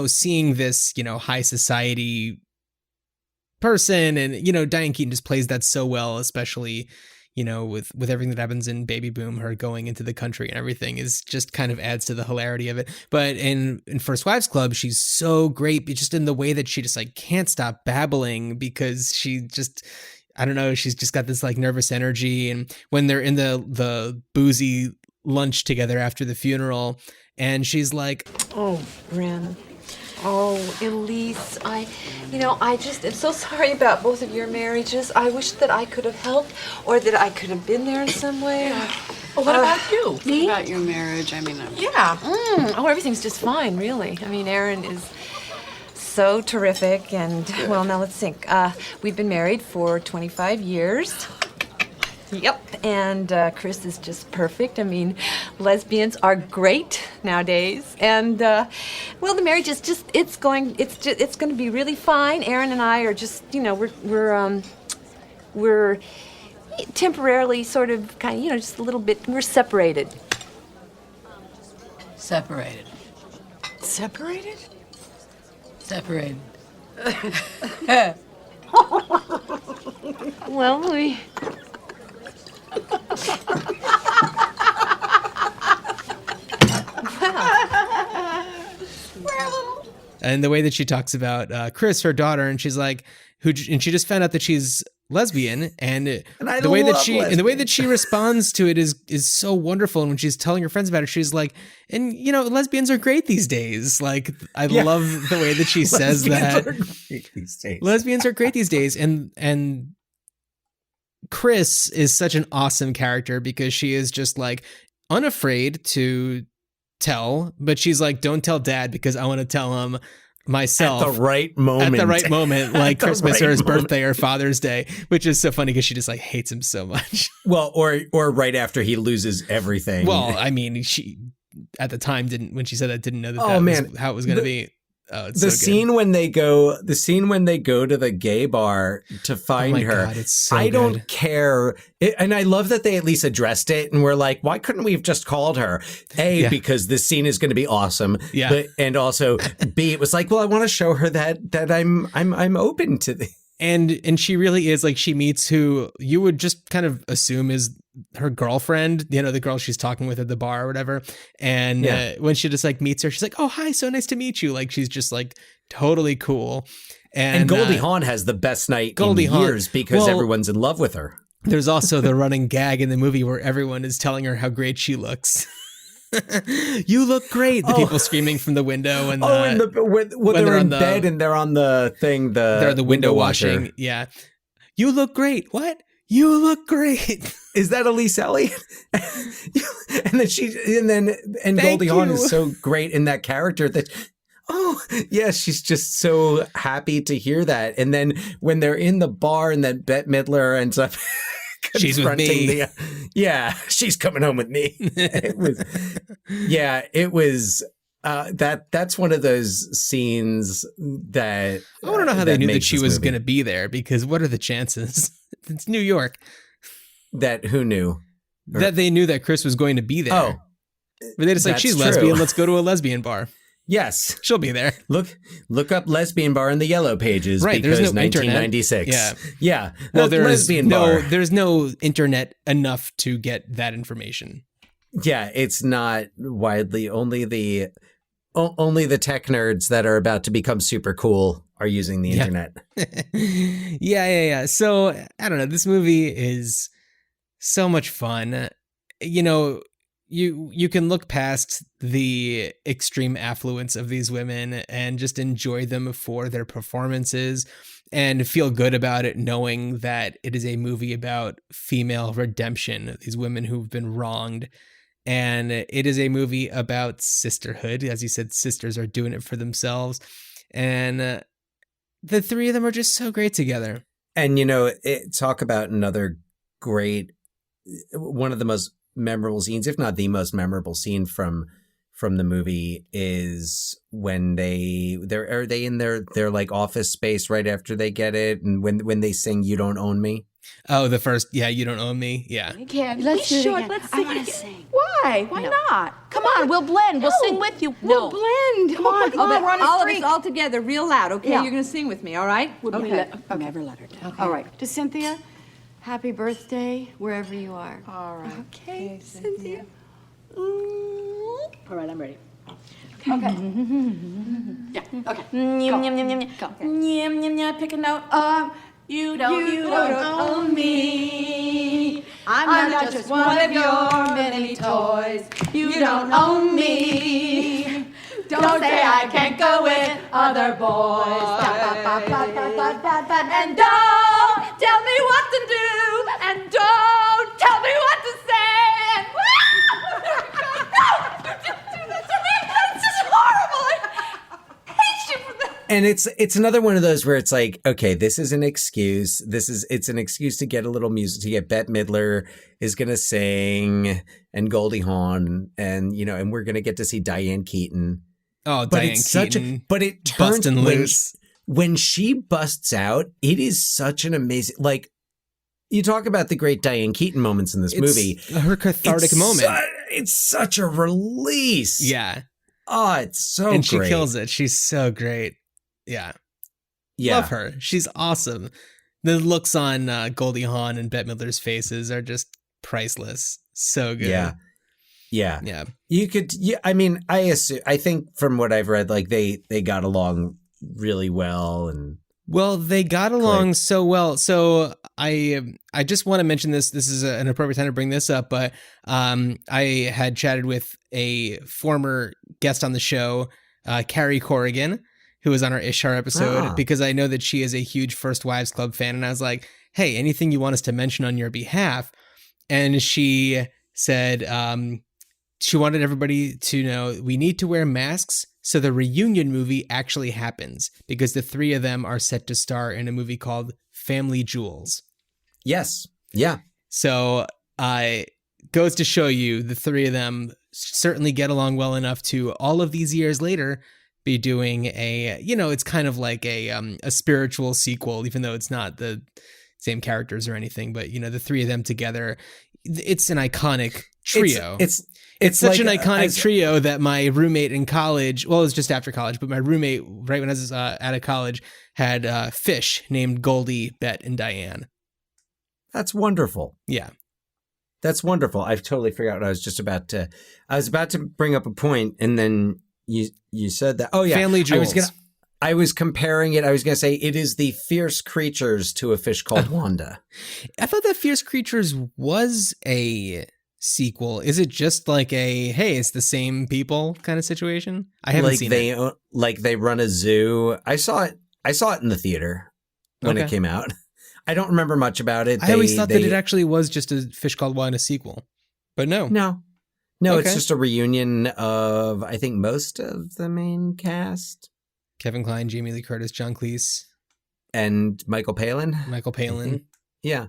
seeing this high society person, and Diane Keaton just plays that so well, especially with everything that happens in Baby Boom, her going into the country and everything is just kind of adds to the hilarity of it. But in First Wives Club, she's so great, but just in the way that she just like can't stop babbling because she just, I don't know, she's just got this like nervous energy. And when they're in the boozy lunch together after the funeral, and she's like, "Oh, Ren, Oh, Elise, I just am so sorry about both of your marriages. I wish that I could have helped or that I could have been there in some way. Well, what about you? Me? About your marriage, Yeah. Oh, everything's just fine, really. I mean, Aaron is so terrific, and, well, now let's think. We've been married for 25 years. Yep, and Chris is just perfect. I mean, lesbians are great nowadays, and well, the marriage is just it's going to be really fine. Aaron and I are just we're temporarily sort of kind of just a little bit we're separated. Separated. Separated? Separated. Well, we. And the way that she talks about Chris, her daughter, and she's like, and she just found out that she's lesbian, and the way that she responds to it is so wonderful. And when she's telling her friends about it, she's like, and lesbians are great these days. Like, I love the way that she says that. Lesbians are great these days, and Chris is such an awesome character because she is just like unafraid to tell, but she's like, don't tell Dad because I want to tell him myself at the right moment, like Christmas or his birthday or Father's Day, which is so funny because she just like hates him so much. Well, or right after he loses everything. Well, I mean, she at the time didn't know that was how it was going to be. Oh, it's the so scene when they go to the gay bar to find her. God, it's so I don't good. care. And I love that they at least addressed it and we're like, why couldn't we have just called her? A, because this scene is going to be awesome. Yeah. But, and also B, it was like, well, I want to show her that I'm open to the. And she really is like, she meets who you would just kind of assume is her girlfriend, the girl she's talking with at the bar or whatever. And when she just like meets her, she's like, oh, hi, so nice to meet you. Like, she's just like totally cool. And Goldie Hawn has the best night in years because everyone's in love with her. There's also the running gag in the movie where everyone is telling her how great she looks. You look great. The people screaming from the window and when they're in bed and they're on the thing, they're the window washing. Yeah. You look great. What? You look great. Is that Elise Elliott? and Goldie Hawn is so great in that character that she's just so happy to hear that. And then when they're in the bar and then Bette Midler ends up she's with me. She's coming home with me. That's one of those scenes that I want to know how they knew that she was going to be there, because what are the chances? It's New York. That who knew? That they knew that Chris was going to be there. Oh. But they just like, she's lesbian, let's go to a lesbian bar. Yes. She'll be there. Look up lesbian bar in the yellow pages, right, because there's no 1996. Internet. Yeah. Well, there's no internet enough to get that information. Yeah, it's not widely, only the tech nerds that are about to become super cool are using the internet. Yeah. So, I don't know, this movie is so much fun. You can look past the extreme affluence of these women and just enjoy them for their performances and feel good about it, knowing that it is a movie about female redemption, these women who've been wronged. And it is a movie about sisterhood. As you said, sisters are doing it for themselves. And the three of them are just so great together. And, talk about another great, one of the most memorable scenes, if not the most memorable scene from the movie, is when are they in their like office space right after they get it, and when they sing "You Don't Own Me." Oh, the first, You Don't Own Me. Yeah. Let's do it again. Let's I sing want it to again. sing. Why? Why not? Come on, we'll blend. We'll sing with you. We'll blend. Come on, We're on a all streak. of us all together, real loud. Okay, Yeah. you're gonna sing with me. All right? Okay. Never let her down. Okay. All right. To Cynthia, happy birthday wherever you are. All right. Okay, Cynthia. All right, I'm ready. Okay. Yeah. Okay. Nyam, nyam, nyam, nyam. Go. Nyam, nyam, nyam. Pick a note. You don't own me. I'm not just one of your many toys. You don't own me. Don't say I can't go with other boys. And don't tell me what to do. And don't tell me what to say. And no! Do that to me. That's just horrible. I hate you for that. And it's another one of those where it's like, okay, this is an excuse. It's an excuse to get a little music, to get Bette Midler is going to sing and Goldie Hawn and we're going to get to see Diane Keaton. Oh, But Diane it's Keaton. but it turns busting loose. when she busts out, it is such an amazing, like, you talk about the great Diane Keaton moments in this movie. Her cathartic moment. It's such a release. Yeah. Oh, it's so And she great. kills it. She's so great. Yeah. Yeah. Love her. She's awesome. The looks on Goldie Hawn and Bette Midler's faces are just priceless. So good. Yeah. Yeah. Yeah. You could, I mean, I think from what I've read, like they got along really well and. Well, they got along so well. So I just want to mention this. This is an appropriate time to bring this up, but I had chatted with a former guest on the show, Carrie Corrigan, who was on our Ishar episode, because I know that she is a huge First Wives Club fan. And I was like, hey, anything you want us to mention on your behalf? And she said she wanted everybody to know we need to wear masks so the reunion movie actually happens, because the three of them are set to star in a movie called Family Jewels. Yes. Yeah. So goes to show you the three of them certainly get along well enough to all of these years later be doing it's kind of like a spiritual sequel, even though it's not the same characters or anything, but the three of them together, it's an iconic trio. It's such like an iconic trio that my roommate in college, well, it was just after college, but my roommate right when I was out of college had fish named Goldie, Bette, and Diane. That's wonderful. Yeah. That's wonderful. I've totally forgot what I was about to bring up a point, and then you said that. Oh yeah. Family Jewels. I was comparing it. I was going to say it is the Fierce Creatures to A Fish Called Wanda. I thought that Fierce Creatures was a sequel. Is it just like hey, it's the same people kind of situation? I haven't seen it. Like they run a zoo. I saw it in the theater when it came out. I don't remember much about it. I always thought that it actually was just a Fish Called Wanda sequel, but no. No, it's just a reunion of, I think, most of the main cast. Kevin Kline, Jamie Lee Curtis, John Cleese. And Michael Palin. Yeah.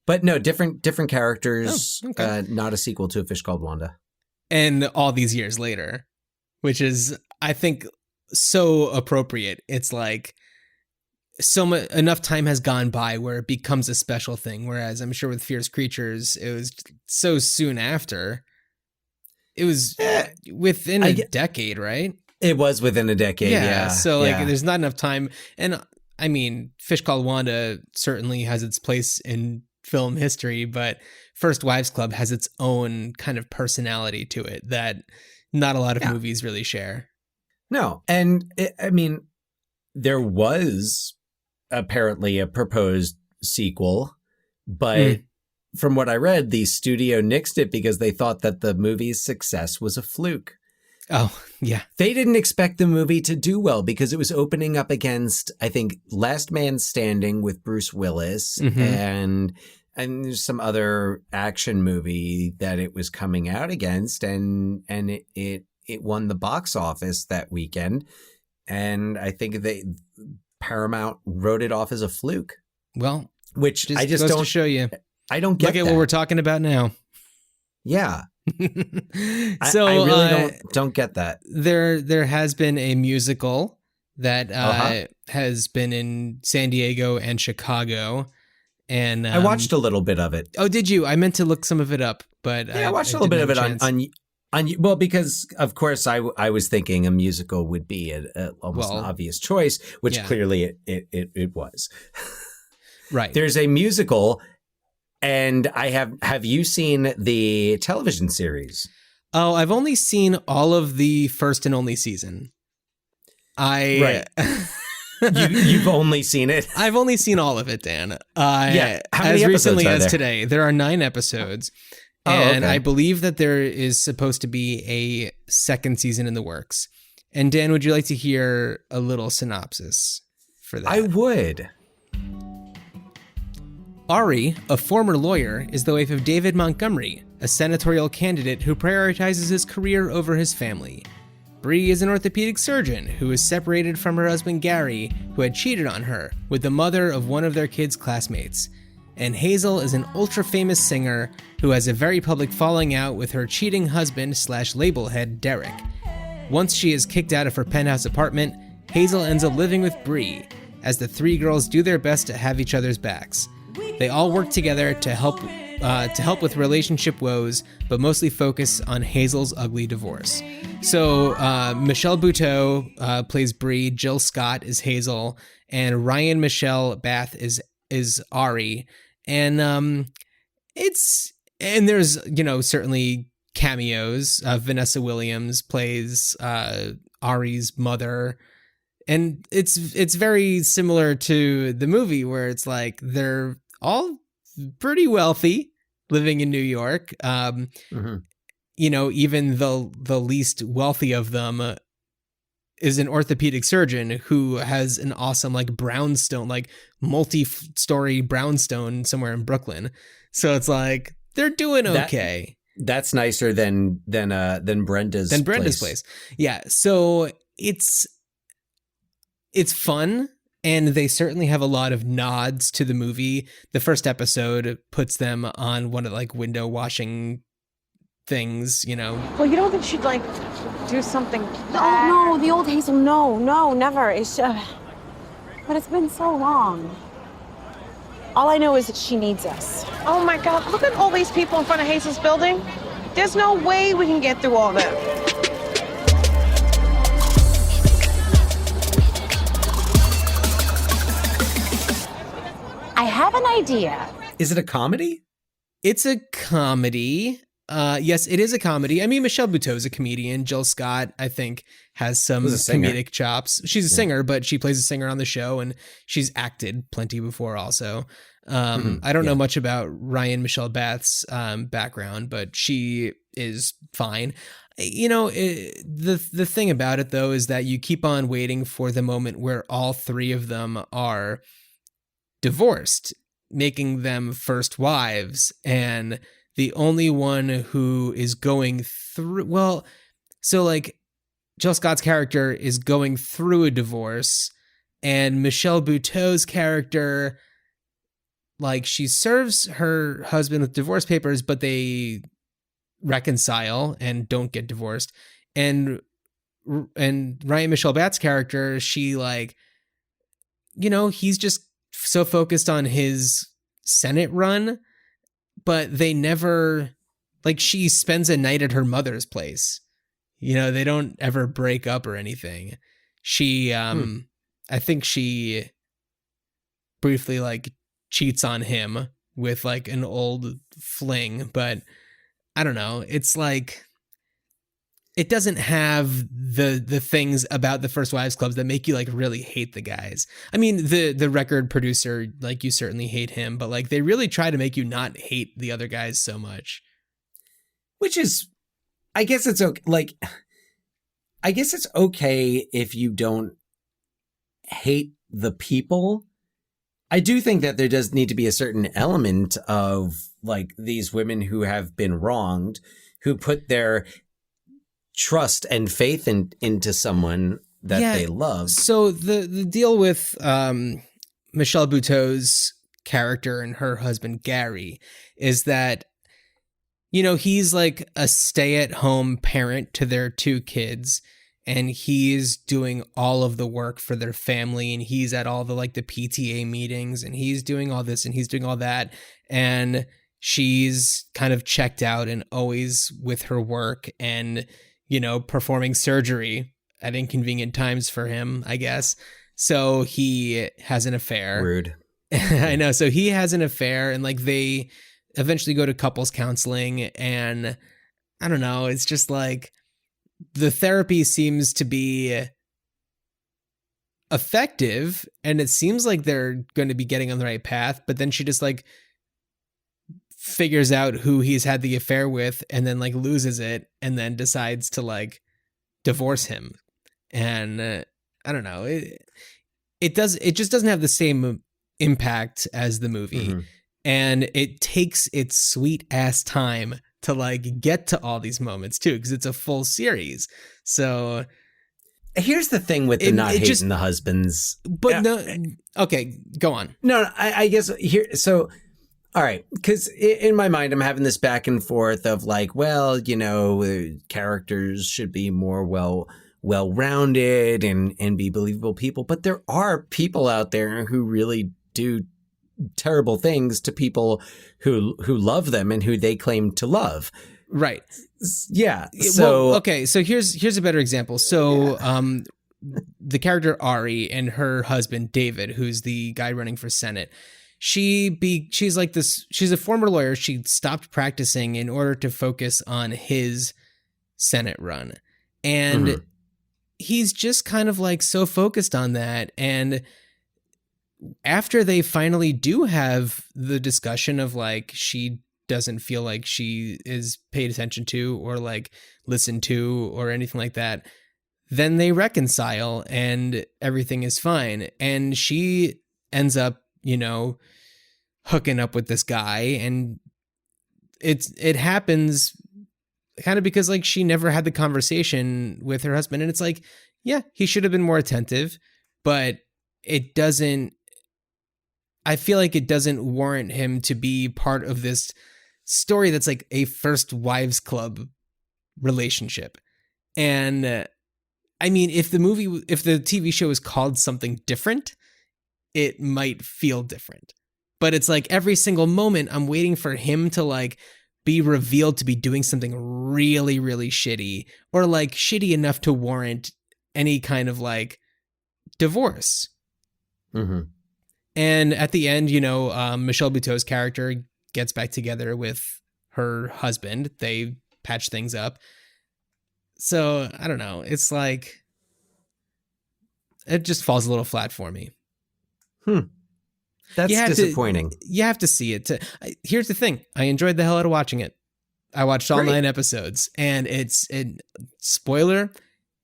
But no, different characters, not a sequel to A Fish Called Wanda. And all these years later, which is, I think, so appropriate. It's like enough time has gone by where it becomes a special thing. Whereas I'm sure with Fierce Creatures, it was so soon after. It was within a decade, right? It was within a decade, yeah. So there's not enough time. And I mean, Fish Called Wanda certainly has its place in film history, but First Wives Club has its own kind of personality to it that not a lot of movies really share. No. And there was apparently a proposed sequel, but from what I read, the studio nixed it because they thought that the movie's success was a fluke. Oh, yeah. They didn't expect the movie to do well because it was opening up against, I think, Last Man Standing with Bruce Willis and some other action movie that it was coming out against, and it won the box office that weekend. And I think Paramount wrote it off as a fluke. Well, which I just goes don't to show you. I don't get Look at that. what we're talking about now. Yeah. So I really don't get that. There has been a musical that has been in San Diego and Chicago, and I watched a little bit of it. Oh, did you? I meant to look some of it up, but I watched a little bit of it on well, because of course I was thinking a musical would be almost an obvious choice, which clearly it was. Right. There's a musical. And have you seen the television series? Oh, I've only seen all of the first and only season. Right. You've only seen it? I've only seen all of it, Dan. How many as recently as there? today, there are 9 episodes. And I believe that there is supposed to be a second season in the works. And Dan, would you like to hear a little synopsis for that? I would. Ari, a former lawyer, is the wife of David Montgomery, a senatorial candidate who prioritizes his career over his family. Bree is an orthopedic surgeon who is separated from her husband Gary, who had cheated on her, with the mother of one of their kids' classmates. And Hazel is an ultra-famous singer who has a very public falling out with her cheating husband/label head Derek. Once she is kicked out of her penthouse apartment, Hazel ends up living with Bree, as the three girls do their best to have each other's backs. They all work together to help with relationship woes, but mostly focus on Hazel's ugly divorce. So Michelle Buteau plays Bree, Jill Scott is Hazel, and Ryan Michelle Bath is Ari. And there's certainly cameos. Vanessa Williams plays Ari's mother. And it's very similar to the movie where it's like they're all pretty wealthy living in New York. Even the least wealthy of them is an orthopedic surgeon who has an awesome brownstone, multi-story brownstone somewhere in Brooklyn. So it's like they're doing okay. That's nicer than Brenda's place. Yeah. So it's fun, and they certainly have a lot of nods to the movie. The first episode puts them on one of window washing things, Well, you don't think she'd do something bad? Oh, no, the old Hazel, no, never. It's but it's been so long. All I know is that she needs us. Oh my God, look at all these people in front of Hazel's building. There's no way we can get through all them. I have an idea. Is it a comedy? It's a comedy. Yes, it is a comedy. I mean, Michelle Buteau is a comedian. Jill Scott, I think, has some comedic chops. She's a singer, but she plays a singer on the show, and she's acted plenty before also. I don't know much about Ryan Michelle Bath's background, but she is fine. The thing about it, though, is that you keep on waiting for the moment where all three of them are divorced, making them first wives, and the only one who is going through, Jill Scott's character is going through a divorce, and Michelle Buteau's character, she serves her husband with divorce papers, but they reconcile and don't get divorced. And Ryan Michelle Bath's character, she he's just so focused on his Senate run, but they never, she spends a night at her mother's place. They don't ever break up or anything. She, I think she briefly cheats on him with an old fling, but I don't know. It's it doesn't have the things about the First Wives Clubs that make you really hate the guys. I mean, the record producer, you certainly hate him, but they really try to make you not hate the other guys so much. Which is, I guess it's okay. I guess it's okay if you don't hate the people. I do think that there does need to be a certain element of these women who have been wronged, who put their trust and faith into someone that they love. So the deal with Michelle Buteau's character and her husband Gary is that he's a stay-at-home parent to their two kids, and he's doing all of the work for their family, and he's at all the the PTA meetings, and he's doing all this and he's doing all that, and she's kind of checked out and always with her work and performing surgery at inconvenient times for him, I guess. So he has an affair. Rude. I know. So he has an affair, and they eventually go to couples counseling, and I don't know. It's just the therapy seems to be effective, and it seems like they're going to be getting on the right path, but then she just figures out who he's had the affair with, and then loses it, and then decides to divorce him. and I don't know, it just doesn't have the same impact as the movie, and it takes its sweet ass time to like get to all these moments too, because it's a full series. So here's the thing with the hating the husbands, but no, okay, go on. No, I guess here. So, all right, because in my mind, I'm having this back and forth of like, well, you know, characters should be more well-rounded and be believable people, but there are people out there who really do terrible things to people who love them and who they claim to love. Right. Yeah. So okay. So here's a better example. So the character Ari and her husband David, who's the guy running for Senate, she's like this. She's a former lawyer. She stopped practicing in order to focus on his Senate run, and he's just kind of like so focused on that. And after they finally do have the discussion of like she doesn't feel like she is paid attention to or like listened to or anything like that, then they reconcile and everything is fine. And she ends up, you know, hooking up with this guy, and it happens kind of because like she never had the conversation with her husband. And it's like, yeah, he should have been more attentive, but I feel like it doesn't warrant him to be part of this story that's like a first wives club relationship. And I mean, if the TV show is called something different, it might feel different. But it's like every single moment I'm waiting for him to like be revealed to be doing something really, really shitty, or like shitty enough to warrant any kind of like divorce. And at the end, you know, Michelle Buteau's character gets back together with her husband. They patch things up. So I don't know. It's like, it just falls a little flat for me. That's disappointing. You have to see it. Here's the thing. I enjoyed the hell out of watching it. I watched all 9 episodes, and spoiler,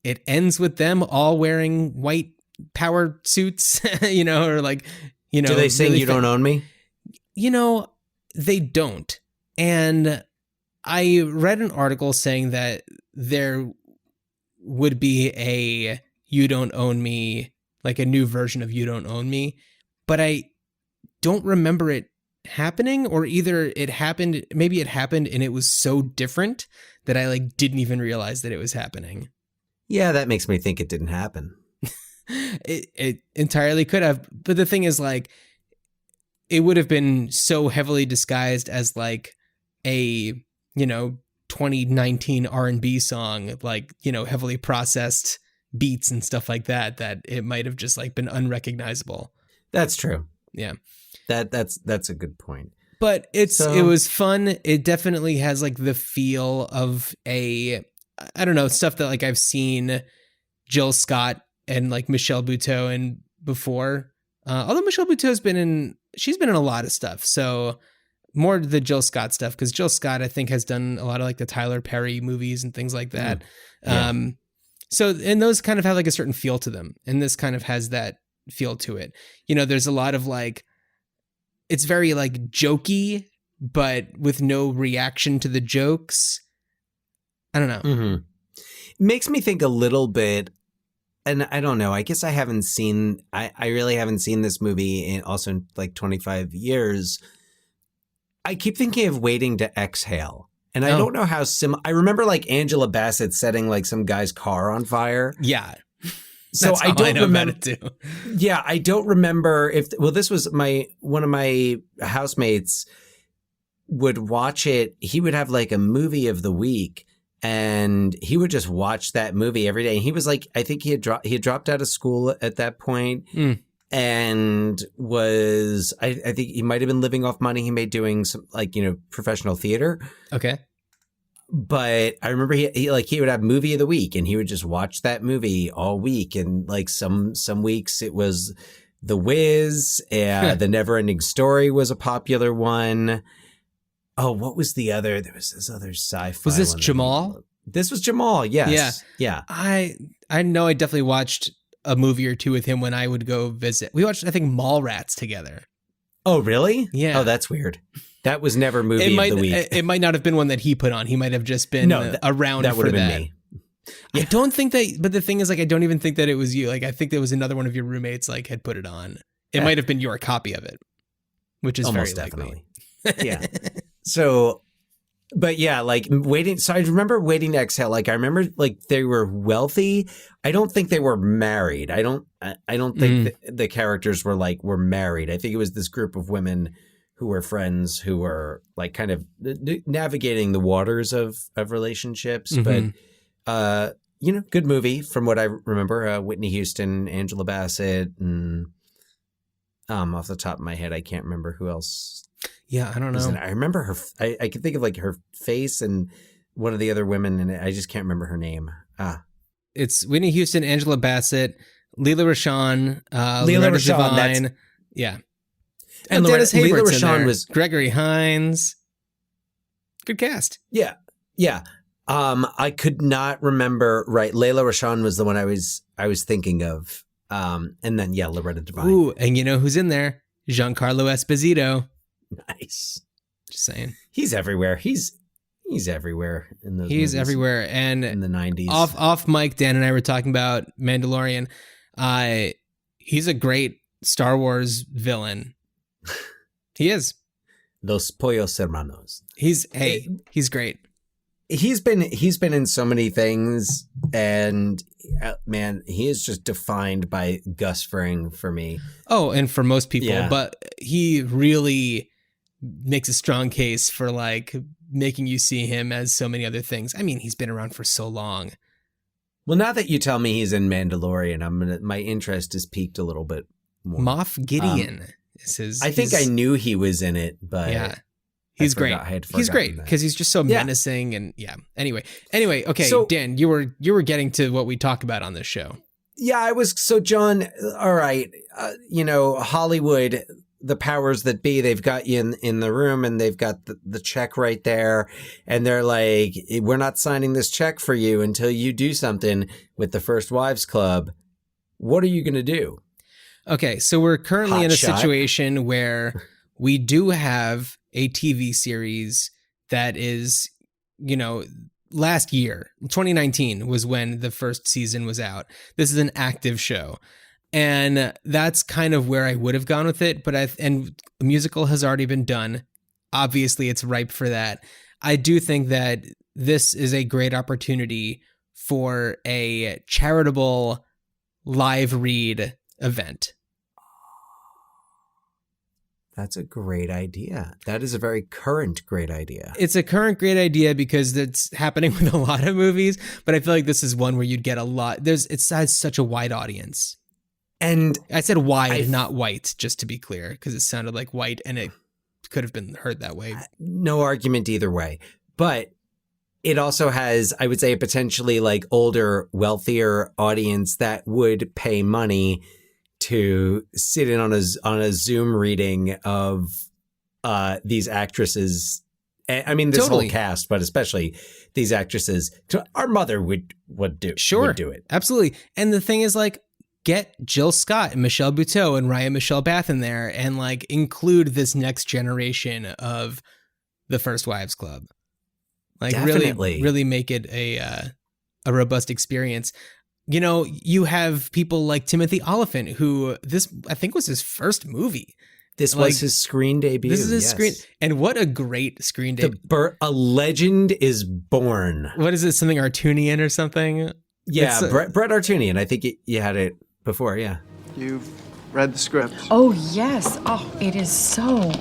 it ends with them all wearing white power suits, you know, or like, you know. Do they sing really You Don't Own Me? You know, they don't. And I read an article saying that there would be a You Don't Own Me, like a new version of You Don't Own Me, but I don't remember it happening, or either maybe it happened and it was so different that I like didn't even realize that it was happening. Yeah, that makes me think it didn't happen. It entirely could have, but the thing is, like, it would have been so heavily disguised as like a, you know, 2019 R&B song, like, you know, heavily processed beats and stuff like that it might have just like been unrecognizable. That's true. Yeah. That's a good point. But it was fun. It definitely has like the feel of I don't know, stuff that like I've seen Jill Scott and like Michelle Buteau in before. Although Michelle Buteau's been in a lot of stuff. So more the Jill Scott stuff, because Jill Scott, I think, has done a lot of like the Tyler Perry movies and things like that. Yeah. So, and those kind of have like a certain feel to them. And this kind of has that feel to it. You know, there's a lot of like, it's very like jokey, but with no reaction to the jokes. I don't know. Makes me think a little bit, and I don't know, I guess I really haven't seen this movie in also like 25 years. I keep thinking of Waiting to Exhale. And I don't know how I remember like Angela Bassett setting like some guy's car on fire. Yeah. So I don't remember it too. Yeah, I don't remember this was one of my housemates would watch it. He would have like a movie of the week, and he would just watch that movie every day. And he was like, I think he had dropped out of school at that point, and was I think he might have been living off money he made doing some like, you know, professional theater. Okay. But I remember he would have movie of the week, and he would just watch that movie all week. And like some weeks it was The Wiz, The Never-Ending Story was a popular one. Oh, what was the other? There was this other sci-fi. Was this one Jamal? This was Jamal. Yes. Yeah. I know I definitely watched a movie or two with him when I would go visit. We watched, I think, Mallrats together. Oh, really? Yeah. Oh, that's weird. That was never movie of the week. It might not have been one that he put on. He might have just been around that for would have that. been me. I don't think that, but the thing is, like, I don't even think that it was you. Like, I think there was another one of your roommates, like, had put it on. It might have been your copy of it, which is almost very definitely. likely. Yeah. So, but yeah, like waiting. So I remember Waiting to Exhale. Like I remember, like they were wealthy. I don't think they were married. I don't think the characters were married. I think it was this group of women who were friends who were like kind of navigating the waters of relationships. Mm-hmm. But good movie from what I remember. Whitney Houston, Angela Bassett, and off the top of my head, I can't remember who else. Yeah, I don't know. I remember her. I can think of like her face and one of the other women, and I just can't remember her name. It's Whitney Houston, Angela Bassett, Leela Rashawn, Leela Loretta Rashawn, Devine. Yeah. And Dennis Leela Hayward's in Rashawn there. was Gregory Hines. Good cast. Yeah. I could not remember. Right, Leila Rashawn was the one I was thinking of. And then Loretta Devine. Ooh, and you know who's in there? Giancarlo Esposito. Nice. Just saying. He's everywhere. He's everywhere in those. He's movies. everywhere. And in the 90s. Off mic, Dan and I were talking about Mandalorian. He's a great Star Wars villain. He is. Los Pollos Hermanos. He's great. He's been in so many things, and man, he is just defined by Gus Fring for me. Oh, and for most people, Yeah. but he really makes a strong case for like making you see him as so many other things. I mean, he's been around for so long. Well, now that you tell me he's in Mandalorian, my interest is piqued a little bit more. Moff Gideon is his. I think I knew he was in it, but yeah. He's great. He's great because he's just so menacing and Anyway, okay, so, Dan, you were getting to what we talk about on this show. Yeah, I was. So, John, all right, Hollywood, the powers that be, they've got you in the room and they've got the check right there. And they're like, we're not signing this check for you until you do something with the First Wives Club. What are you going to do? Okay, so we're currently in a situation where we do have a TV series that is, last year, 2019 was when the first season was out. This is an active show. And that's kind of where I would have gone with it. But and a musical has already been done. Obviously, it's ripe for that. I do think that this is a great opportunity for a charitable live read event. That's a great idea. That is a very current great idea. It's a current great idea because it's happening with a lot of movies, but I feel like this is one where you'd get a lot. It has such a wide audience. And I said wide, not white, just to be clear, because it sounded like white and it could have been heard that way. No argument either way. But it also has, I would say, a potentially like older, wealthier audience that would pay money to sit in on a Zoom reading of these actresses. I mean, this whole cast, but especially these actresses. Our mother would do it. Absolutely. And the thing is, like, get Jill Scott and Michelle Buteau and Ryan Michelle Bath in there and like include this next generation of the First Wives Club. Like really make it a robust experience. You have people like Timothy Olyphant, who this, I think, was his first movie. This was his screen debut. This is his screen. And what a great screen debut. A legend is born. What is it? Something Artunian or something? Yeah, Brett Artunian. I think you had it before, yeah. You've read the script. Oh, yes. Oh, it is so...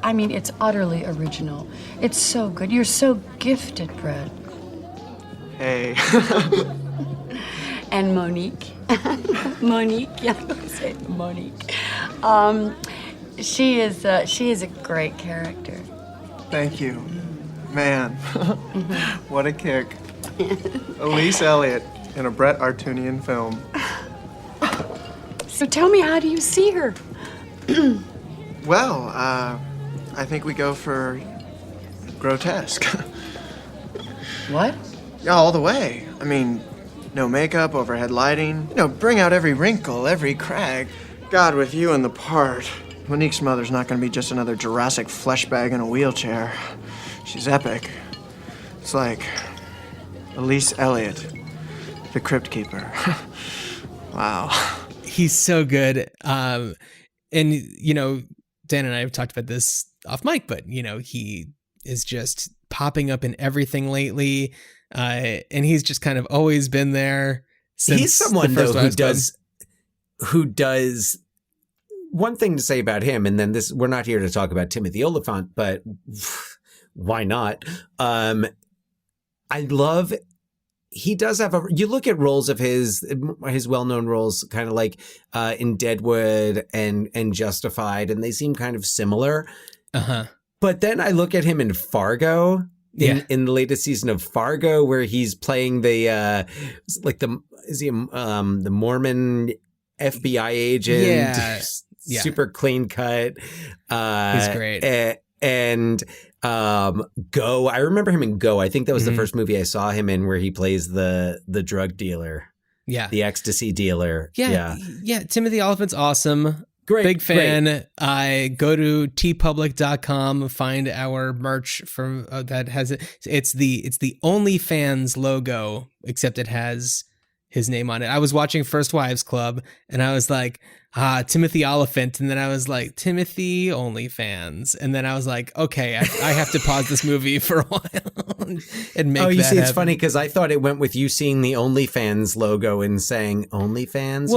it's utterly original. It's so good. You're so gifted, Brett. Hey. And Monique. Monique, yeah, I say Monique. She is a great character. Thank you. Man, what a kick. Elise Elliott in a Brett Artunian film. So tell me, how do you see her? Well, I think we go for grotesque. What? Yeah, all the way. I mean, no makeup, overhead lighting. Bring out every wrinkle, every crack. God, with you in the part, Monique's mother's not gonna be just another Jurassic flesh bag in a wheelchair. She's epic. It's like Elise Elliott, the Crypt Keeper. Wow. He's so good. And, Dan and I have talked about this off mic, but, he is just popping up in everything lately. And he's just kind of always been there since he's someone, the first though, who does one thing to say about him, and then we're not here to talk about Timothy Oliphant, but why not? He does have you look at roles of his well-known roles, kind of like in Deadwood and Justified, and they seem kind of similar. Uh-huh. But then I look at him in Fargo, in the latest season of Fargo, where he's playing the Mormon FBI agent? Yeah. Super clean cut. He's great. And Go. I remember him in Go. I think that was the first movie I saw him in, where he plays the drug dealer. Yeah. The ecstasy dealer. Yeah. Timothy Oliphant's awesome. Great. Big fan. Great. I go to tpublic.com, find our merch from that has it. It's the OnlyFans logo, except it has his name on it. I was watching First Wives Club and I was like, Timothy Oliphant. And then I was like, Timothy OnlyFans. And then I was like, okay, I have to pause this movie for a while and make you that see, it's happen. funny because I thought it went with you seeing the OnlyFans logo and saying OnlyFans,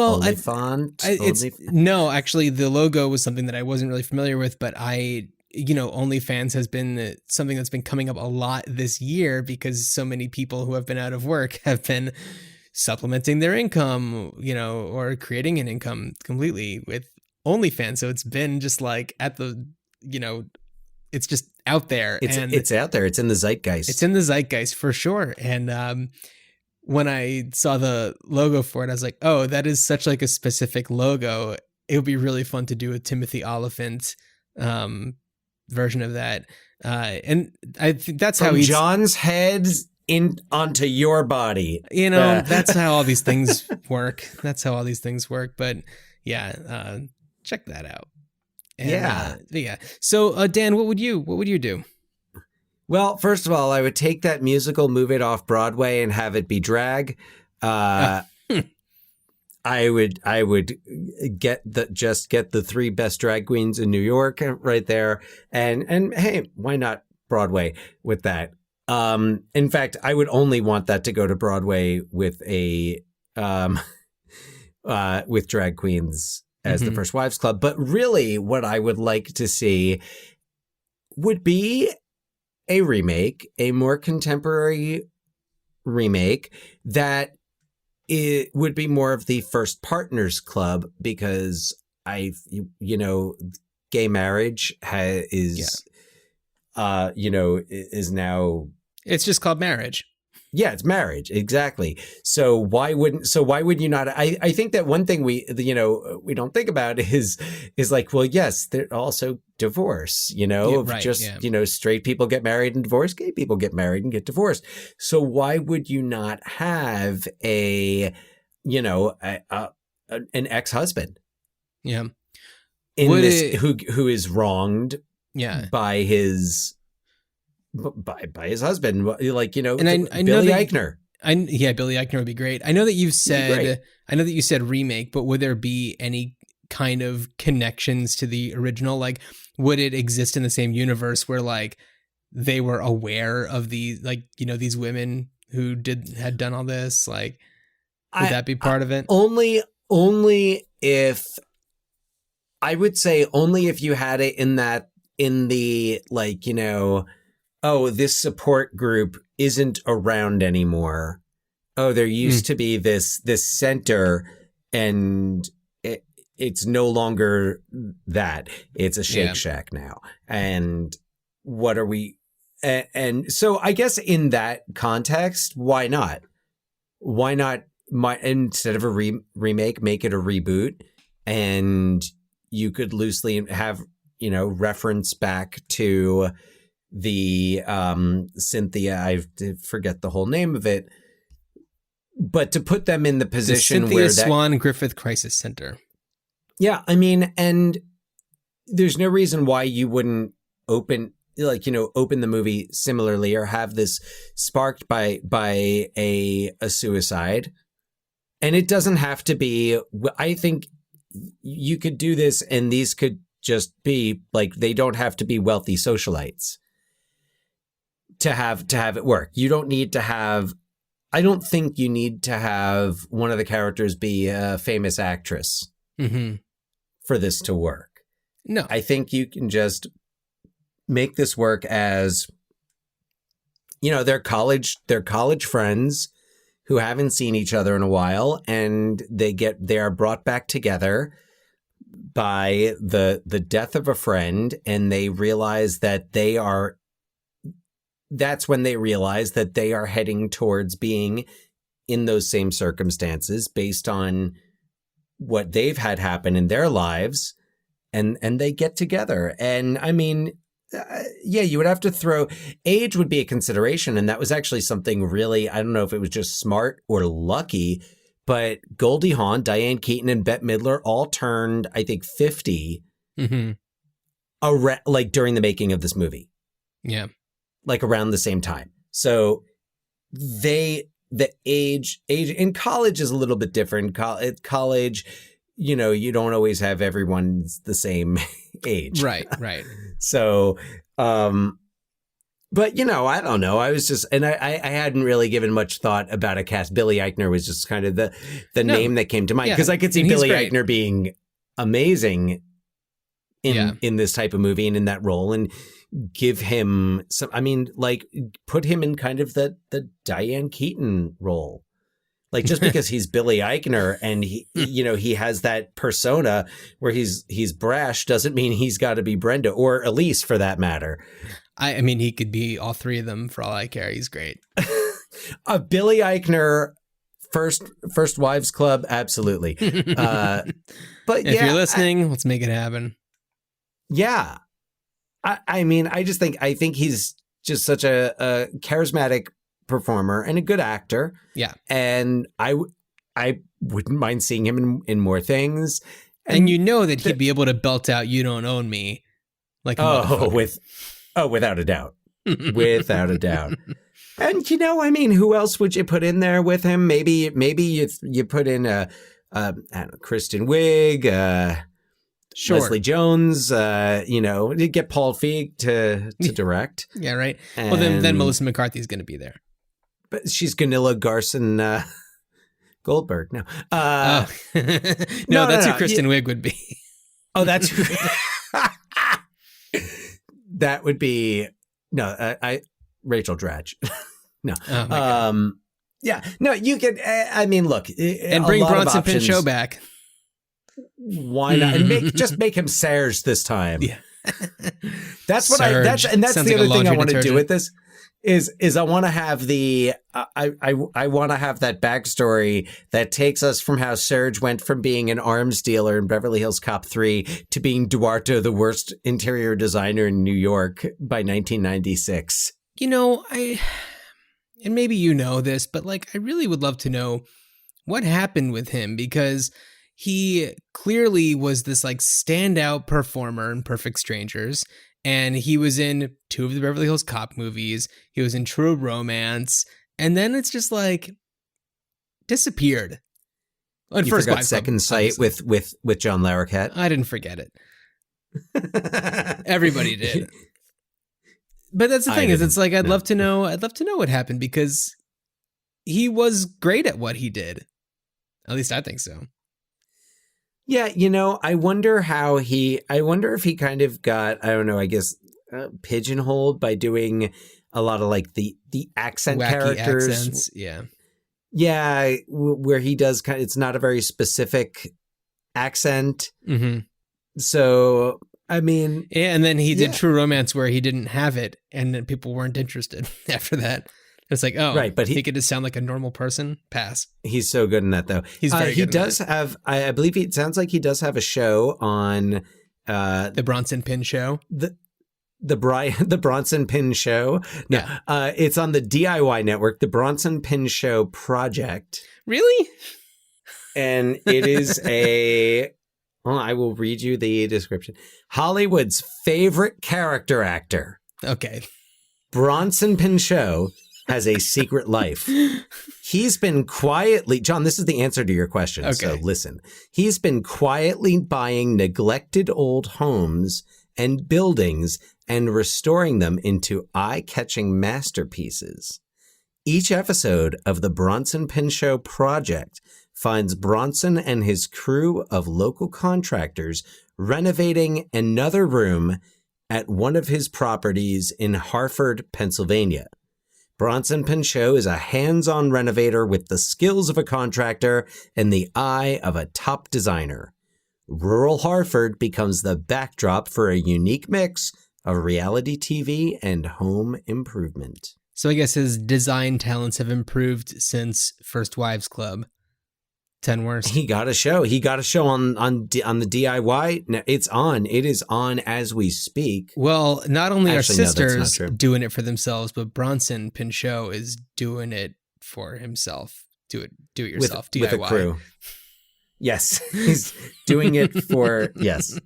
No, actually the logo was something that I wasn't really familiar with, but OnlyFans has been something that's been coming up a lot this year because so many people who have been out of work have been supplementing their income, or creating an income completely with OnlyFans. So it's been just like at the, it's just out there. It's out there. It's in the zeitgeist. It's in the zeitgeist for sure. And when I saw the logo for it, I was like, oh, that is such like a specific logo. It would be really fun to do a Timothy Oliphant version of that. And I think that's From how he's John's head onto your body. That's how all these things work. But yeah, check that out. And, So Dan, what would you do? Well, first of all, I would take that musical, move it off Broadway, and have it be drag. I would get the three best drag queens in New York right there, and hey, why not Broadway with that? In fact, I would only want that to go to Broadway with with drag queens as the First Wives Club. But really, what I would like to see would be a remake, a more contemporary remake that it would be more of the First Partners Club, because gay marriage is now, it's just called marriage. Yeah, it's marriage. Exactly. So why would you not? I think that one thing we don't think about is like, well, yes, there's also divorce, straight people get married and divorce, gay people get married and get divorced. So why would you not have an ex-husband? Yeah. Who is wronged by his husband, like, and I Billy know Eichner. Billy Eichner would be great. I know that you said remake, but would there be any kind of connections to the original? Like, would it exist in the same universe where like they were aware of the, like, these women who had done all this? Like, would that be part of it? Only if, I would say only if you had it in the, like, oh, this support group isn't around anymore. Oh, there used to be this center, and it's no longer that. It's a Shake Shack now. And what are we? And so I guess in that context, why not? Why not? Instead of a remake, make it a reboot, and you could loosely have reference back to the Cynthia, I forget the whole name of it, but to put them in the position the where Cynthia Swan Griffith Crisis Center. Yeah, I mean, and there's no reason why you wouldn't open the movie similarly or have this sparked by a suicide. And it doesn't have to be, I think you could do this and these could just be like, they don't have to be wealthy socialites to have it work. You don't need to have, I don't think you need to have one of the characters be a famous actress for this to work. No. I think you can just make this work as, they're college friends who haven't seen each other in a while, and they are brought back together by the death of a friend, and they realize that that's when they realize that they are heading towards being in those same circumstances based on what they've had happen in their lives, and they get together. And I mean, you would have to throw age would be a consideration. And that was actually something really, I don't know if it was just smart or lucky, but Goldie Hawn, Diane Keaton, and Bette Midler all turned, I think, 50 like during the making of this movie. Yeah. Like around the same time. So the age in college is a little bit different. College, you don't always have everyone's the same age. Right. So, but I don't know. I was just, and I hadn't really given much thought about a cast. Billy Eichner was just kind of the name that came to mind, because I could see Billy Eichner being amazing in this type of movie and in that role, and give him some, I mean, like, put him in kind of the Diane Keaton role. Like, just because he's Billy Eichner and he has that persona where he's brash doesn't mean he's got to be Brenda or Elise for that matter. I mean, he could be all three of them for all I care. He's great. Billy Eichner, First Wives Club, absolutely. But if you're listening, let's make it happen. Yeah. I mean, I think he's just such a charismatic performer and a good actor. Yeah. And I wouldn't mind seeing him in more things. And that he'd be able to belt out "You Don't Own Me" like without a doubt. Without a doubt. And I mean, who else would you put in there with him? Maybe you put in I don't know, Kristen Wiig, sure. Leslie Jones, you get Paul Feig to direct. Yeah, right. And, well, then Melissa McCarthy's going to be there. But she's Gunilla Garson Goldberg. No. No, that's who Kristen Wiig would be. Oh, that's who. That would be Rachel Dratch. No. Oh, yeah. No, you could. I mean, look, and bring Bronson Pinchot back. Why not? And make him Serge this time. Yeah. That's what that's the other thing I want to do with this is I want to have I want to have that backstory that takes us from how Serge went from being an arms dealer in Beverly Hills Cop 3 to being Duarte, the worst interior designer in New York by 1996. And maybe you know this, but like, I really would love to know what happened with him, because he clearly was this like standout performer in Perfect Strangers, and he was in 2 of the Beverly Hills Cop movies. He was in True Romance, and then it's just like disappeared. You forgot Second Sight with John Larroquette. I didn't forget it. Everybody did. But that's the thing is, it's like I'd love to know what happened, because he was great at what he did. At least I think so. Yeah, I wonder if he kind of got, I don't know, I guess pigeonholed by doing a lot of like the accent wacky characters. Accents, yeah. Yeah, where he does it's not a very specific accent. Mm-hmm. So, I mean. Yeah, and then he did True Romance where he didn't have it, and then people weren't interested after that. It's like, oh, right, but he could just sound like a normal person. Pass. He's so good in that, though. He's very good. He does have, I believe it sounds like he does have a show on the Bronson Pin Show. The Bronson Pin Show. No, Yeah. It's on the DIY network, the Bronson Pin Show Project. Really? And it is well, I will read you the description. Hollywood's favorite character actor, Okay. Bronson Pinchot, has a secret life. He's been quietly, John, this is the answer to your question, so listen. He's been quietly buying neglected old homes and buildings and restoring them into eye-catching masterpieces. Each episode of the Bronson Pinchot Project finds Bronson and his crew of local contractors renovating another room at one of his properties in Hartford, Pennsylvania. Bronson Pinchot is a hands-on renovator with the skills of a contractor and the eye of a top designer. Rural Hartford becomes the backdrop for a unique mix of reality TV and home improvement. So I guess his design talents have improved since First Wives Club. 10 worst. He got a show. He got a show on the DIY. No, it's on. It is on as we speak. Well, not only Actually, are no, that's not sisters true. doing it for themselves, but Bronson Pinchot is doing it for himself. Do it yourself. DIY. With a crew. Yes, he's doing it for, yes,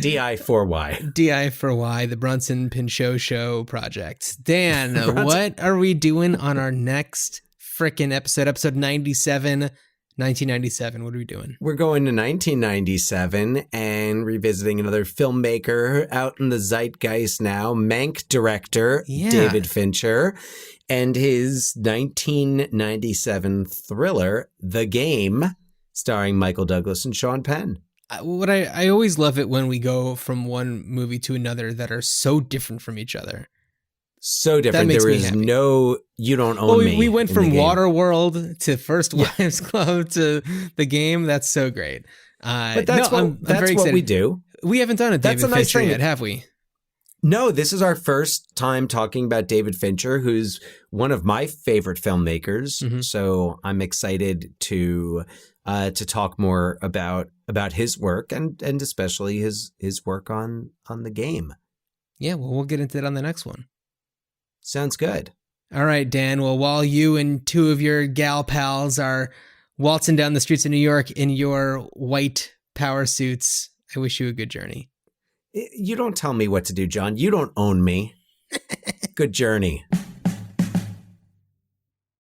DI4Y. DI4Y, the Bronson Pinchot Show Project. Dan, what are we doing on our next frickin' episode 97, 1997? What are we doing? We're going to 1997 and revisiting another filmmaker out in the zeitgeist now, Mank director David Fincher, and his 1997 thriller, The Game, starring Michael Douglas and Sean Penn. I always love it when we go from one movie to another that are so different from each other. So different. There is no, you don't own me. We went from Waterworld to First Wives Club to The Game. That's so great. But that's what we do. We haven't done a David Fincher yet, have we? No, this is our first time talking about David Fincher, who's one of my favorite filmmakers. Mm-hmm. So I'm excited to talk more about his work and especially his work on The Game. Yeah, well, we'll get into that on the next one. Sounds good. All right, Dan. Well, while you and two of your gal pals are waltzing down the streets of New York in your white power suits, I wish you a good journey. You don't tell me what to do, John. You don't own me. Good journey.